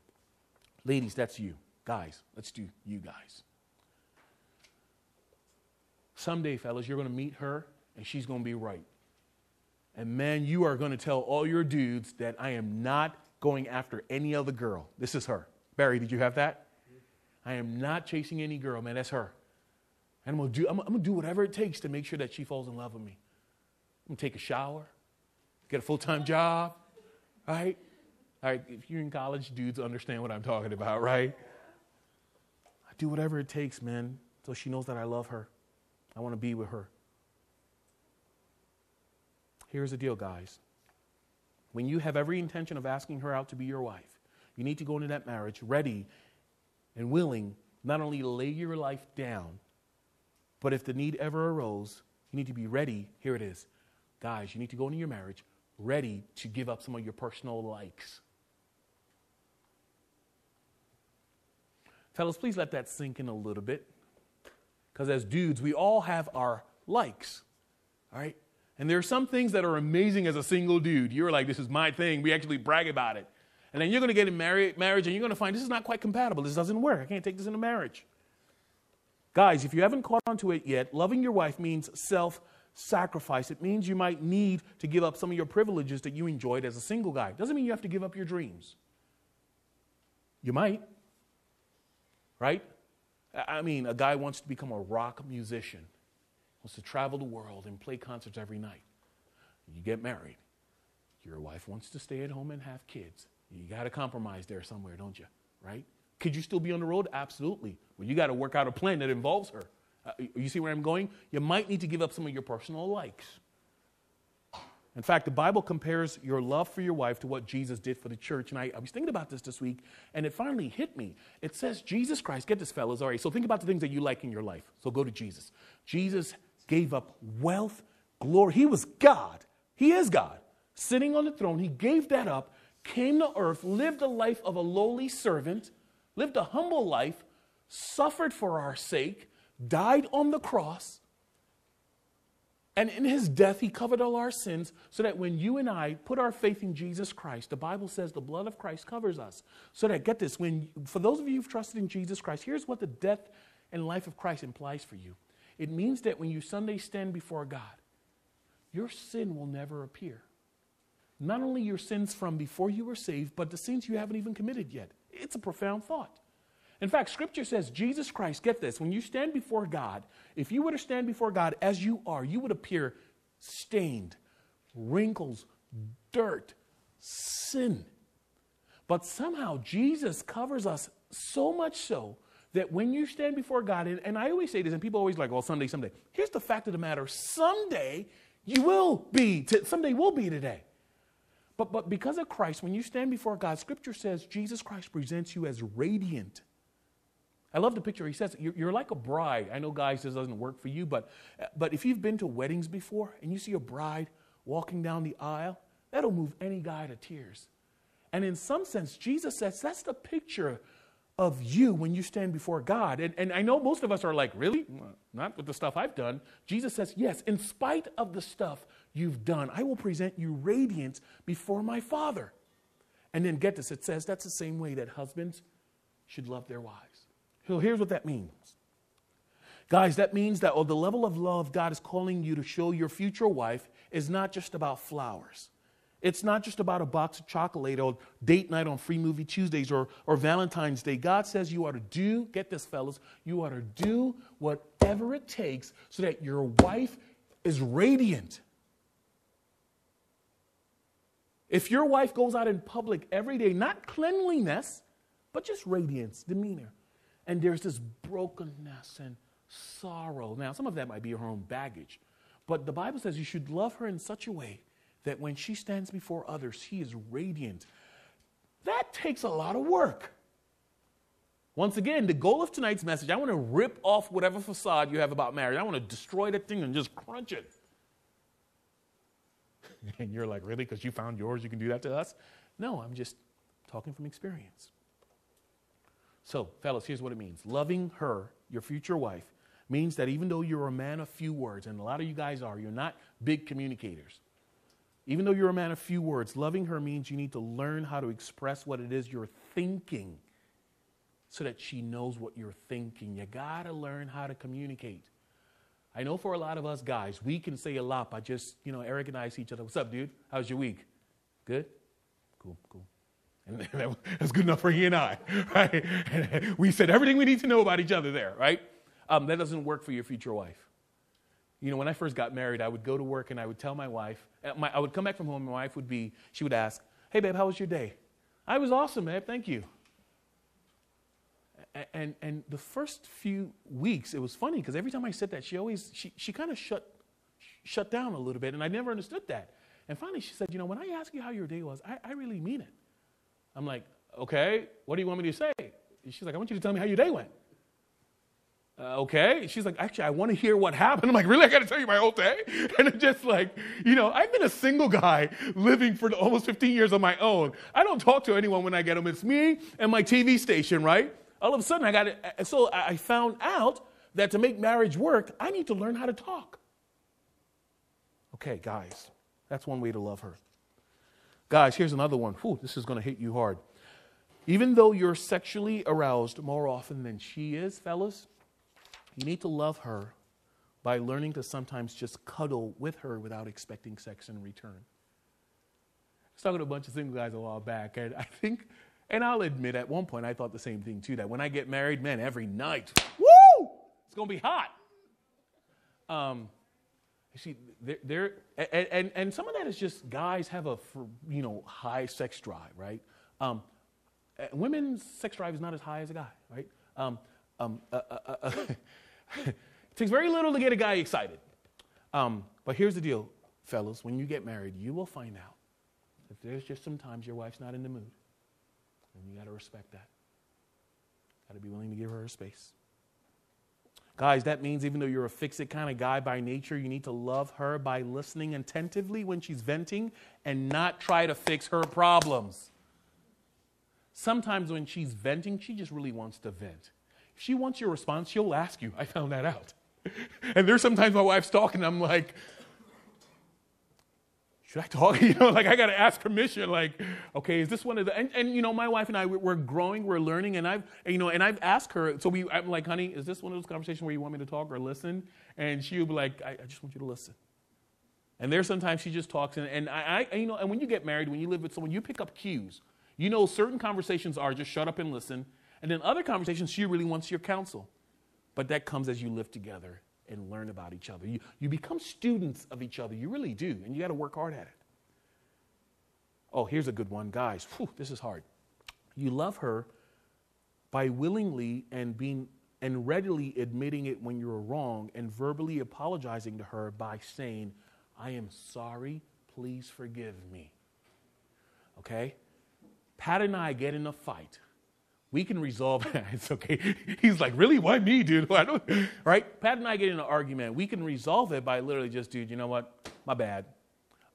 Speaker 1: ladies, that's you. Guys, let's do you guys. Someday, fellas, you're going to meet her, and she's going to be right. And man, you are going to tell all your dudes that I am not going after any other girl. This is her. Barry, did you have that? I am not chasing any girl, man. That's her. And I'm going to do whatever it takes to make sure that she falls in love with me. I'm going to take a shower, get a full-time job, right? All right, if you're in college, dudes understand what I'm talking about, right? I do whatever it takes, man, so she knows that I love her. I want to be with her. Here's the deal, guys. When you have every intention of asking her out to be your wife, you need to go into that marriage ready and willing not only to lay your life down, but if the need ever arose, you need to be ready. Here it is. Guys, you need to go into your marriage ready to give up some of your personal likes. Fellas, please let that sink in a little bit. Because as dudes, we all have our likes. All right? And there are some things that are amazing as a single dude. You're like, this is my thing. We actually brag about it. And then you're going to get in marriage and you're going to find this is not quite compatible. This doesn't work. I can't take this into marriage. Guys, if you haven't caught on to it yet, loving your wife means self-sacrifice. It means you might need to give up some of your privileges that you enjoyed as a single guy. Doesn't mean you have to give up your dreams. You might. Right? I mean, a guy wants to become a rock musician, wants to travel the world and play concerts every night. You get married. Your wife wants to stay at home and have kids. You got to compromise there somewhere, don't you? Right? Could you still be on the road? Absolutely. Well, you got to work out a plan that involves her. You see where I'm going? You might need to give up some of your personal likes. In fact, the Bible compares your love for your wife to what Jesus did for the church. And I was thinking about this week, and it finally hit me. It says Jesus Christ, get this, fellas. All right, so think about the things that you like in your life. So go to Jesus. Jesus gave up wealth, glory. He was God. He is God. Sitting on the throne, he gave that up, came to earth, lived the life of a lowly servant, lived a humble life, suffered for our sake, died on the cross, and in his death, he covered all our sins so that when you and I put our faith in Jesus Christ, the Bible says the blood of Christ covers us. So that, get this, for those of you who've trusted in Jesus Christ, here's what the death and life of Christ implies for you. It means that when you Sunday stand before God, your sin will never appear. Not only your sins from before you were saved, but the sins you haven't even committed yet. It's a profound thought. In fact, Scripture says Jesus Christ, get this, when you stand before God, if you were to stand before God as you are, you would appear stained, wrinkles, dirt, sin. But somehow Jesus covers us so much so that when you stand before God, and I always say this, and people always like, well, someday. Here's the fact of the matter. Someday will be today. But because of Christ, when you stand before God, Scripture says Jesus Christ presents you as radiant. I love the picture. He says, you're like a bride. I know, guys, this doesn't work for you, but if you've been to weddings before and you see a bride walking down the aisle, that'll move any guy to tears. And in some sense, Jesus says that's the picture of you when you stand before God. And I know most of us are like, really? Not with the stuff I've done. Jesus says, yes, in spite of the stuff you've done, I will present you radiant before my Father. And then get this, it says that's the same way that husbands should love their wives. So here's what that means. Guys, that means that the level of love God is calling you to show your future wife is not just about flowers. It's not just about a box of chocolate or date night on Free Movie Tuesdays or Valentine's Day. God says you ought to do, get this, fellas, you ought to do whatever it takes so that your wife is radiant. If your wife goes out in public every day, not cleanliness, but just radiance, demeanor, and there's this brokenness and sorrow. Now, some of that might be her own baggage, but the Bible says you should love her in such a way that when she stands before others, she is radiant. That takes a lot of work. Once again, the goal of tonight's message, I want to rip off whatever facade you have about marriage. I want to destroy that thing and just crunch it. And you're like, really? Because you found yours, you can do that to us? No, I'm just talking from experience. So, fellas, here's what it means. Loving her, your future wife, means that even though you're a man of few words, and a lot of you guys are, you're not big communicators. Even though you're a man of few words, loving her means you need to learn how to express what it is you're thinking so that she knows what you're thinking. You got to learn how to communicate. I know for a lot of us guys, we can say a lot by just, Eric and I see each other. What's up, dude? How's your week? Good? Cool. And that's good enough for he and I, right? We said everything we need to know about each other there, right? That doesn't work for your future wife. When I first got married, I would go to work and I would tell my wife, I would come back from home and my wife she would ask, hey, babe, how was your day? I was awesome, babe, thank you. And the first few weeks, it was funny because every time I said that, she kind of shut down a little bit, and I never understood that. And finally she said, when I ask you how your day was, I really mean it. I'm like, okay, what do you want me to say? She's like, I want you to tell me how your day went. Okay. She's like, actually, I want to hear what happened. I'm like, really? I got to tell you my whole day? And it's just like, I've been a single guy living for almost 15 years on my own. I don't talk to anyone when I get home. It's me and my TV station, right? All of a sudden, I found out that to make marriage work, I need to learn how to talk. Okay, guys, that's one way to love her. Guys, here's another one. Whew, this is going to hit you hard. Even though you're sexually aroused more often than she is, fellas, you need to love her by learning to sometimes just cuddle with her without expecting sex in return. I was talking to a bunch of single guys a while back, and I think, and I'll admit at one point I thought the same thing too, that when I get married, man, every night, woo, it's going to be hot. See, and some of that is just guys have a high sex drive, right? Women's sex drive is not as high as a guy, right? It takes very little to get a guy excited. But here's the deal, fellas. When you get married, you will find out that there's just sometimes your wife's not in the mood. And you got to respect that. Got to be willing to give her her space. Guys, that means even though you're a fix-it kind of guy by nature, you need to love her by listening attentively when she's venting and not try to fix her problems. Sometimes when she's venting, she just really wants to vent. If she wants your response, she'll ask you. I found that out. And there's sometimes my wife's talking, I'm like, should I talk? I got to ask permission. Okay, is this one of the, and my wife and I, we're growing, we're learning, and I've asked her, I'm like, honey, is this one of those conversations where you want me to talk or listen? And she'll be like, I just want you to listen. And there's sometimes she just talks, and and when you get married, when you live with someone, you pick up cues. Certain conversations are just shut up and listen, and then other conversations, she really wants your counsel. But that comes as you live together and learn about each other. You become students of each other. You really do, and you got to work hard at it. Oh, here's a good one, guys. Whew, this is hard. You love her by willingly and readily admitting it when you're wrong and verbally apologizing to her by saying, I am sorry, please forgive me. okay? Pat and I get in a fight. We can resolve it. It's okay. He's like, really? Why me, dude? I don't, right? Pat and I get in an argument. We can resolve it by literally just, dude, you know what? My bad.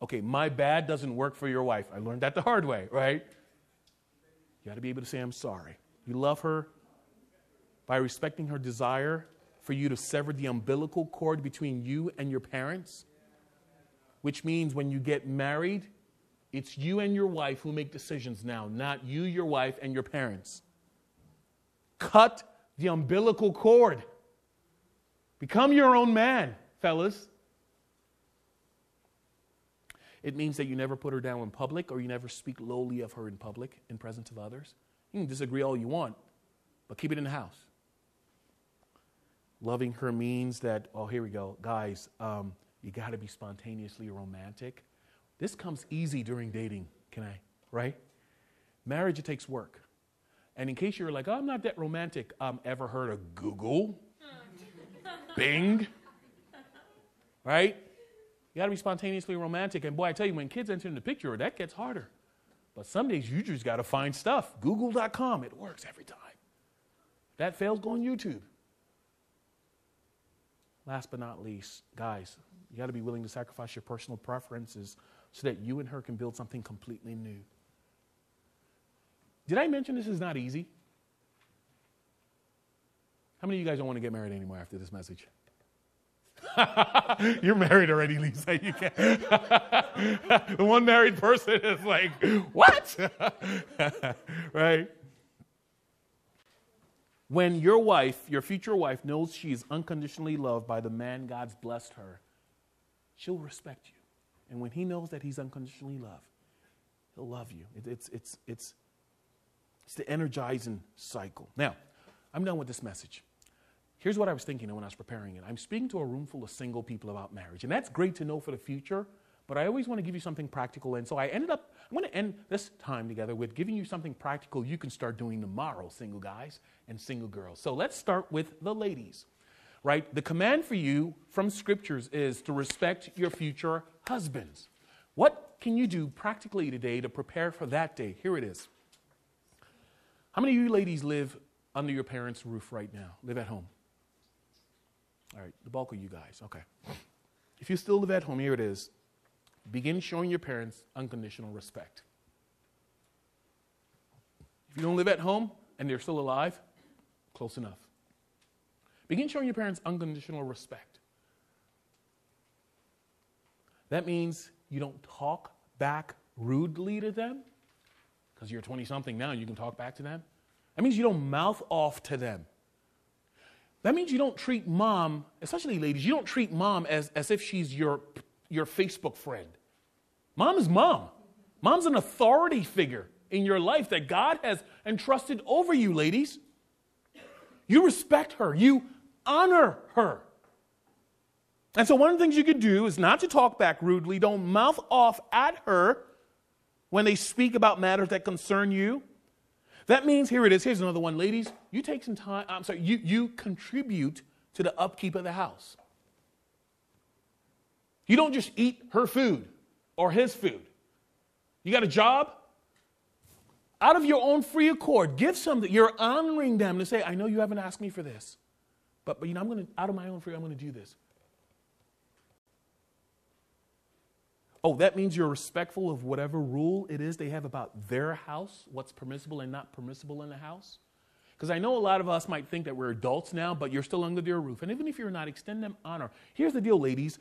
Speaker 1: Okay, my bad doesn't work for your wife. I learned that the hard way, right? You got to be able to say, I'm sorry. You love her by respecting her desire for you to sever the umbilical cord between you and your parents, which means when you get married, it's you and your wife who make decisions now, not you, your wife, and your parents. Cut the umbilical cord. Become your own man, fellas. It means that you never put her down in public or you never speak lowly of her in public in presence of others. You can disagree all you want, but keep it in the house. Loving her means that, oh, here we go. Guys, you got to be spontaneously romantic. This comes easy during dating, right? Marriage, it takes work. And in case you're like, oh, I'm not that romantic, ever heard of Google? Bing? Right? You got to be spontaneously romantic. And boy, I tell you, when kids enter in the picture, that gets harder. But some days you just got to find stuff. Google.com, it works every time. That fails, go on YouTube. Last but not least, guys, you got to be willing to sacrifice your personal preferences so that you and her can build something completely new. Did I mention this is not easy? How many of you guys don't want to get married anymore after this message? You're married already, Lisa. You can't. The one married person is like, what? Right? When your wife, your future wife, knows she is unconditionally loved by the man God's blessed her, she'll respect you. And when he knows that he's unconditionally loved, he'll love you. It's the energizing cycle. Now, I'm done with this message. Here's what I was thinking when I was preparing it. I'm speaking to a room full of single people about marriage, and that's great to know for the future, but I always want to give you something practical. And so I'm going to end this time together with giving you something practical you can start doing tomorrow, single guys and single girls. So let's start with the ladies, right? The command for you from scriptures is to respect your future husbands. What can you do practically today to prepare for that day? Here it is. How many of you ladies live under your parents' roof right now? Live at home? All right, the bulk of you guys, okay. If you still live at home, here it is. Begin showing your parents unconditional respect. If you don't live at home and they're still alive, close enough. Begin showing your parents unconditional respect. That means you don't talk back rudely to them, because you're 20-something now and you can talk back to them. That means you don't mouth off to them. That means you don't treat mom, especially ladies, you don't treat mom as if she's your Facebook friend. Mom is mom. Mom's an authority figure in your life that God has entrusted over you, ladies. You respect her. You honor her. And so one of the things you could do is not to talk back rudely. Don't mouth off at her when they speak about matters that concern you. That means, here it is, here's another one, ladies, you take some time, you contribute to the upkeep of the house. You don't just eat her food or his food. You got a job? Out of your own free accord, give something. You're honoring them to say, I know you haven't asked me for this, but you know, I'm going to, out of my own free, I'm going to do this. Oh, that means you're respectful of whatever rule it is they have about their house, what's permissible and not permissible in the house. Because I know a lot of us might think that we're adults now, but you're still under their roof. And even if you're not, extend them honor. Here's the deal, ladies.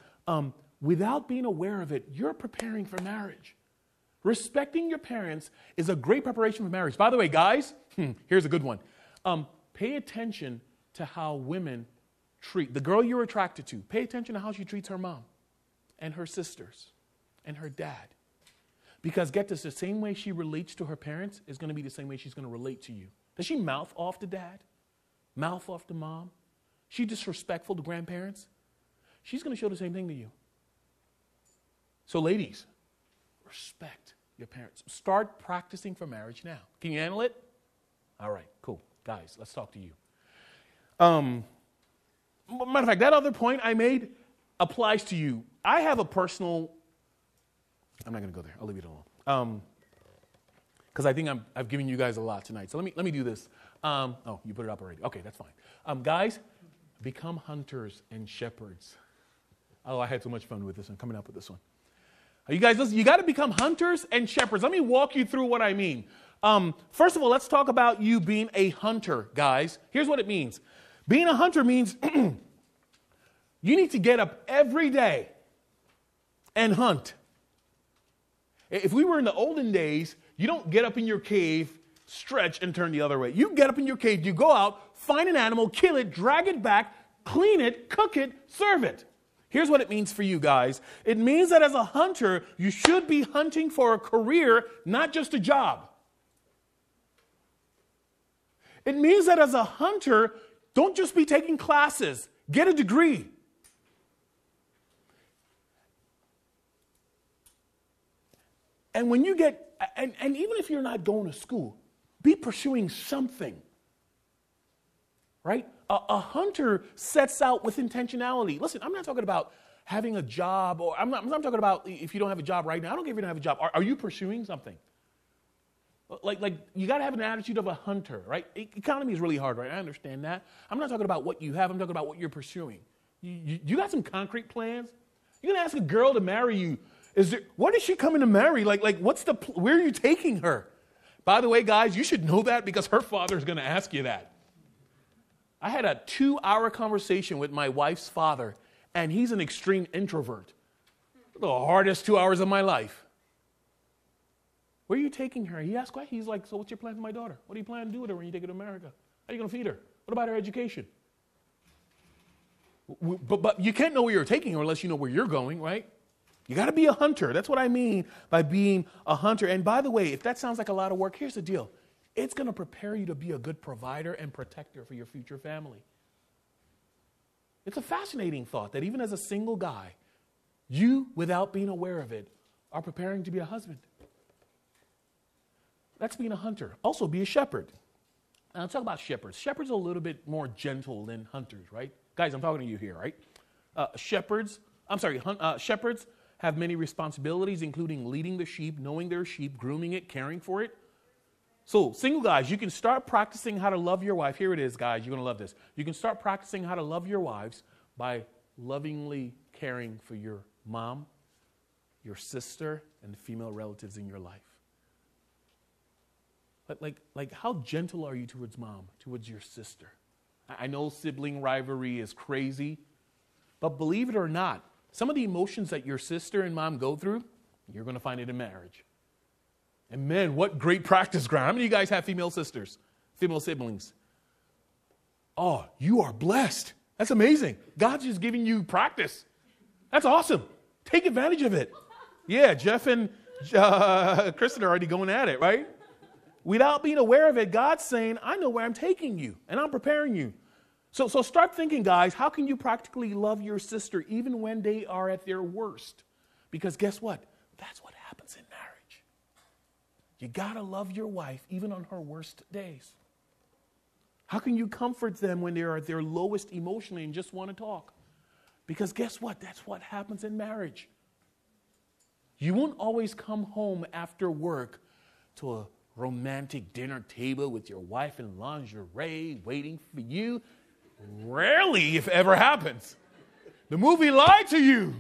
Speaker 1: Without being aware of it, you're preparing for marriage. Respecting your parents is a great preparation for marriage. By the way, guys, here's a good one. Pay attention to how women treat the girl you're attracted to. Pay attention to how she treats her mom and her sisters and her dad. Because get this, the same way she relates to her parents is going to be the same way she's going to relate to you. Does she mouth off to dad? Mouth off to mom? She disrespectful to grandparents? She's going to show the same thing to you. So ladies, respect your parents. Start practicing for marriage now. Can you handle it? All right, cool. Guys, let's talk to you. Matter of fact, that other point I made applies to you. I have a personal... I'm not going to go there. I'll leave it alone. because I think I've given you guys a lot tonight. So let me do this. Oh, you put it up already. Okay, that's fine. Guys, become hunters and shepherds. Oh, I had so much fun with this one, coming up with this one. You guys, listen, you got to become hunters and shepherds. Let me walk you through what I mean. First of all, let's talk about you being a hunter, guys. Here's what it means. Being a hunter means you need to get up every day and hunt. If we were in the olden days, you don't get up in your cave, stretch, and turn the other way. You get up in your cave, you go out, find an animal, kill it, drag it back, clean it, cook it, serve it. Here's what it means for you guys. It means that as a hunter, you should be hunting for a career, not just a job. It means that as a hunter, don't just be taking classes. Get a degree. And when you get, and even if you're not going to school, be pursuing something. Right? A hunter sets out with intentionality. Listen, I'm not talking about having a job, or I'm not talking about if you don't have a job right now. I don't care if you don't have a job. Are you pursuing something? Like you got to have an attitude of a hunter, right? Economy is really hard, right? I understand that. I'm not talking about what you have. I'm talking about what you're pursuing. You got some concrete plans? You're going to ask a girl to marry you. What is she coming to marry? Like where are you taking her? By the way, guys, you should know that because her father is going to ask you that. I had a 2-hour conversation with my wife's father, and he's an extreme introvert. The hardest 2 hours of my life. Where are you taking her? He asked, he's like, so what's your plan for my daughter? What do you plan to do with her when you take her to America? How are you going to feed her? What about her education? But you can't know where you're taking her unless you know where you're going, right? You got to be a hunter. That's what I mean by being a hunter. And by the way, if that sounds like a lot of work, here's the deal. It's going to prepare you to be a good provider and protector for your future family. It's a fascinating thought that even as a single guy, you, without being aware of it, are preparing to be a husband. That's being a hunter. Also, be a shepherd. Now, let's talk about shepherds. Shepherds are a little bit more gentle than hunters, right? Guys, I'm talking to you here, right? Shepherds have many responsibilities, including leading the sheep, knowing their sheep, grooming it, caring for it. So, single guys, you can start practicing how to love your wife. Here it is, guys. You're going to love this. You can start practicing how to love your wives by lovingly caring for your mom, your sister, and the female relatives in your life. Like how gentle are you towards mom, towards your sister? I know sibling rivalry is crazy, but believe it or not, some of the emotions that your sister and mom go through, you're going to find it in marriage. And man, what great practice ground. How many of you guys have female sisters, female siblings? Oh, you are blessed. That's amazing. God's just giving you practice. That's awesome. Take advantage of it. Yeah, Jeff and Kristen are already going at it, right? Without being aware of it, God's saying, I know where I'm taking you, and I'm preparing you. So start thinking, guys, how can you practically love your sister even when they are at their worst? Because guess what? That's what happens in marriage. You got to love your wife even on her worst days. How can you comfort them when they're at their lowest emotionally and just want to talk? Because guess what? That's what happens in marriage. You won't always come home after work to a romantic dinner table with your wife in lingerie waiting for you. Rarely, if ever, happens. The movie lied to you.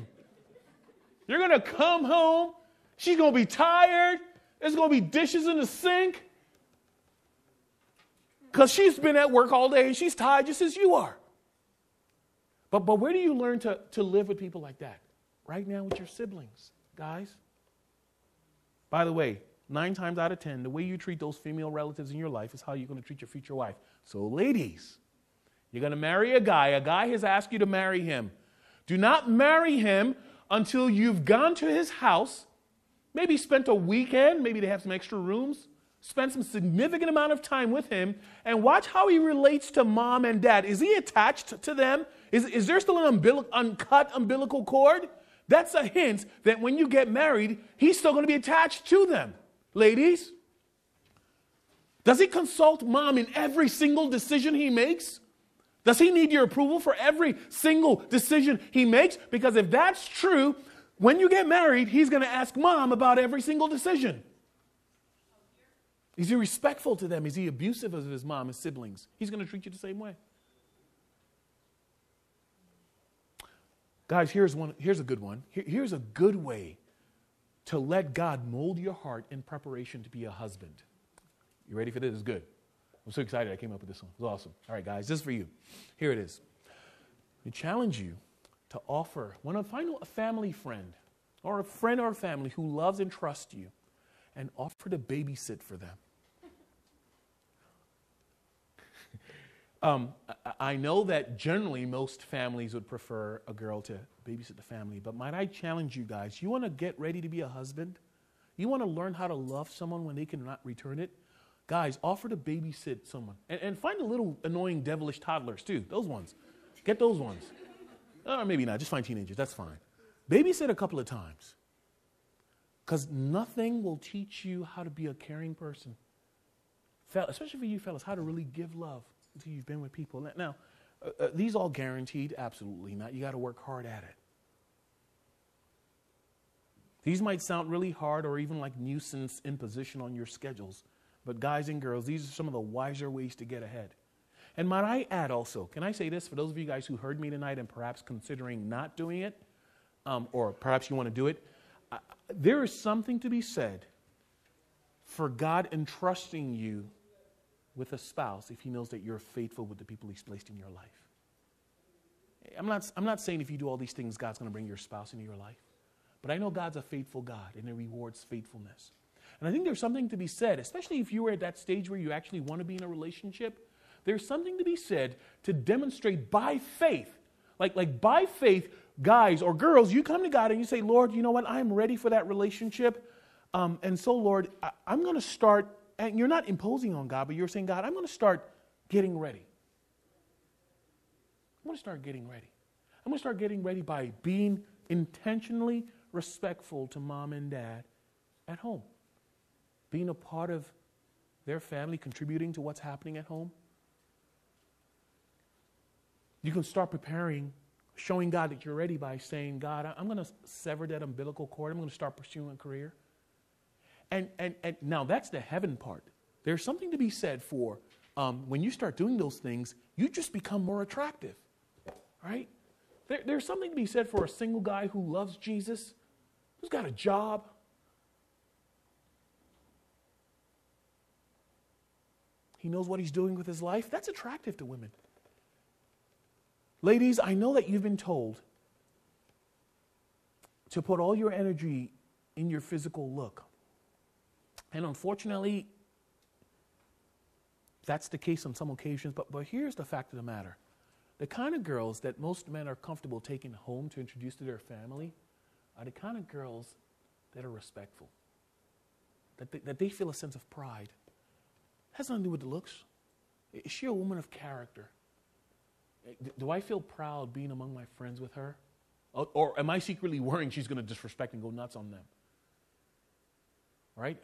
Speaker 1: You're going to come home. She's going to be tired. There's going to be dishes in the sink. Because she's been at work all day and she's tired just as you are. But where do you learn to live with people like that? Right now with your siblings, guys. By the way, 9 times out of 10, the way you treat those female relatives in your life is how you're going to treat your future wife. So ladies, you're going to marry a guy has asked you to marry him. Do not marry him until you've gone to his house, maybe spent a weekend, maybe they have some extra rooms, spend some significant amount of time with him, and watch how he relates to mom and dad. Is he attached to them? Is there still an uncut umbilical cord? That's a hint that when you get married, he's still going to be attached to them. Ladies, does he consult mom in every single decision he makes? Does he need your approval for every single decision he makes? Because if that's true, when you get married, he's going to ask mom about every single decision. Is he respectful to them? Is he abusive of his mom, his siblings? He's going to treat you the same way. Guys, here's a good one. Here's a good way to let God mold your heart in preparation to be a husband. You ready for this? It's good. I'm so excited I came up with this one. It was awesome. All right, guys, this is for you. Here it is. I challenge you to find a family friend or a friend or a family who loves and trusts you and offer to babysit for them. I know that generally most families would prefer a girl to babysit the family, but might I challenge you guys, you want to get ready to be a husband? You want to learn how to love someone when they cannot return it? Guys, offer to babysit someone. And find the little annoying devilish toddlers too, those ones. Get those ones. Or maybe not, just find teenagers, that's fine. Babysit a couple of times. Because nothing will teach you how to be a caring person. Especially for you fellas, how to really give love until you've been with people. Now, these all guaranteed? Absolutely not. You got to work hard at it. These might sound really hard or even like nuisance imposition on your schedules. But guys and girls, these are some of the wiser ways to get ahead. And might I add also, can I say this for those of you guys who heard me tonight and perhaps considering not doing it, or perhaps you want to do it, there is something to be said for God entrusting you with a spouse if he knows that you're faithful with the people he's placed in your life. I'm not saying if you do all these things, God's going to bring your spouse into your life. But I know God's a faithful God, and he rewards faithfulness. And I think there's something to be said, especially if you were at that stage where you actually want to be in a relationship. There's something to be said to demonstrate by faith. Like by faith, guys or girls, you come to God and you say, Lord, you know what? I'm ready for that relationship. And so, Lord, I'm going to start, and you're not imposing on God, but you're saying, God, I'm going to start getting ready. I'm going to start getting ready. I'm going to start getting ready by being intentionally respectful to mom and dad at home. Being a part of their family, contributing to what's happening at home. You can start preparing, showing God that you're ready by saying, God, I'm going to sever that umbilical cord. I'm going to start pursuing a career. And now that's the heaven part. There's something to be said for when you start doing those things, you just become more attractive, right? There's something to be said for a single guy who loves Jesus, who's got a job. He knows what he's doing with his life. That's attractive to women. Ladies, I know that you've been told to put all your energy in your physical look. And unfortunately, that's the case on some occasions, but here's the fact of the matter. The kind of girls that most men are comfortable taking home to introduce to their family are the kind of girls that are respectful, that they feel a sense of pride. It has nothing to do with the looks. Is she a woman of character? Do I feel proud being among my friends with her? Or am I secretly worrying she's going to disrespect and go nuts on them? Right?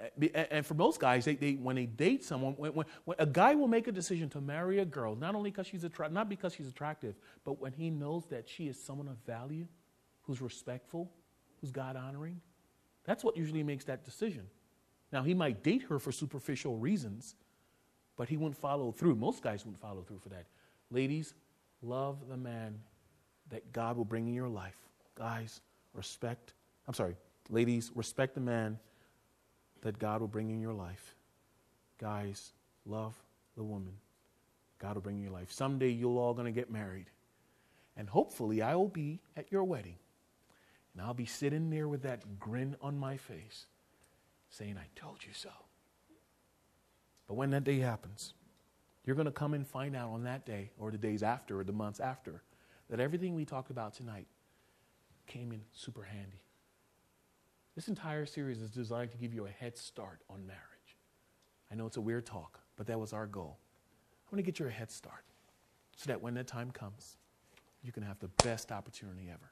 Speaker 1: And for most guys, when they date someone, when a guy will make a decision to marry a girl, not only because not because she's attractive, but when he knows that she is someone of value, who's respectful, who's God-honoring, that's what usually makes that decision. Now, he might date her for superficial reasons, but he wouldn't follow through. Most guys wouldn't follow through for that. Ladies, love the man that God will bring in your life. Guys, ladies, respect the man that God will bring in your life. Guys, love the woman God will bring in your life. Someday you're all going to get married. And hopefully I will be at your wedding. And I'll be sitting there with that grin on my face saying, I told you so. But when that day happens, you're going to come and find out on that day or the days after or the months after that everything we talked about tonight came in super handy. This entire series is designed to give you a head start on marriage. I know it's a weird talk, but that was our goal. I want to get you a head start so that when that time comes, you can have the best opportunity ever.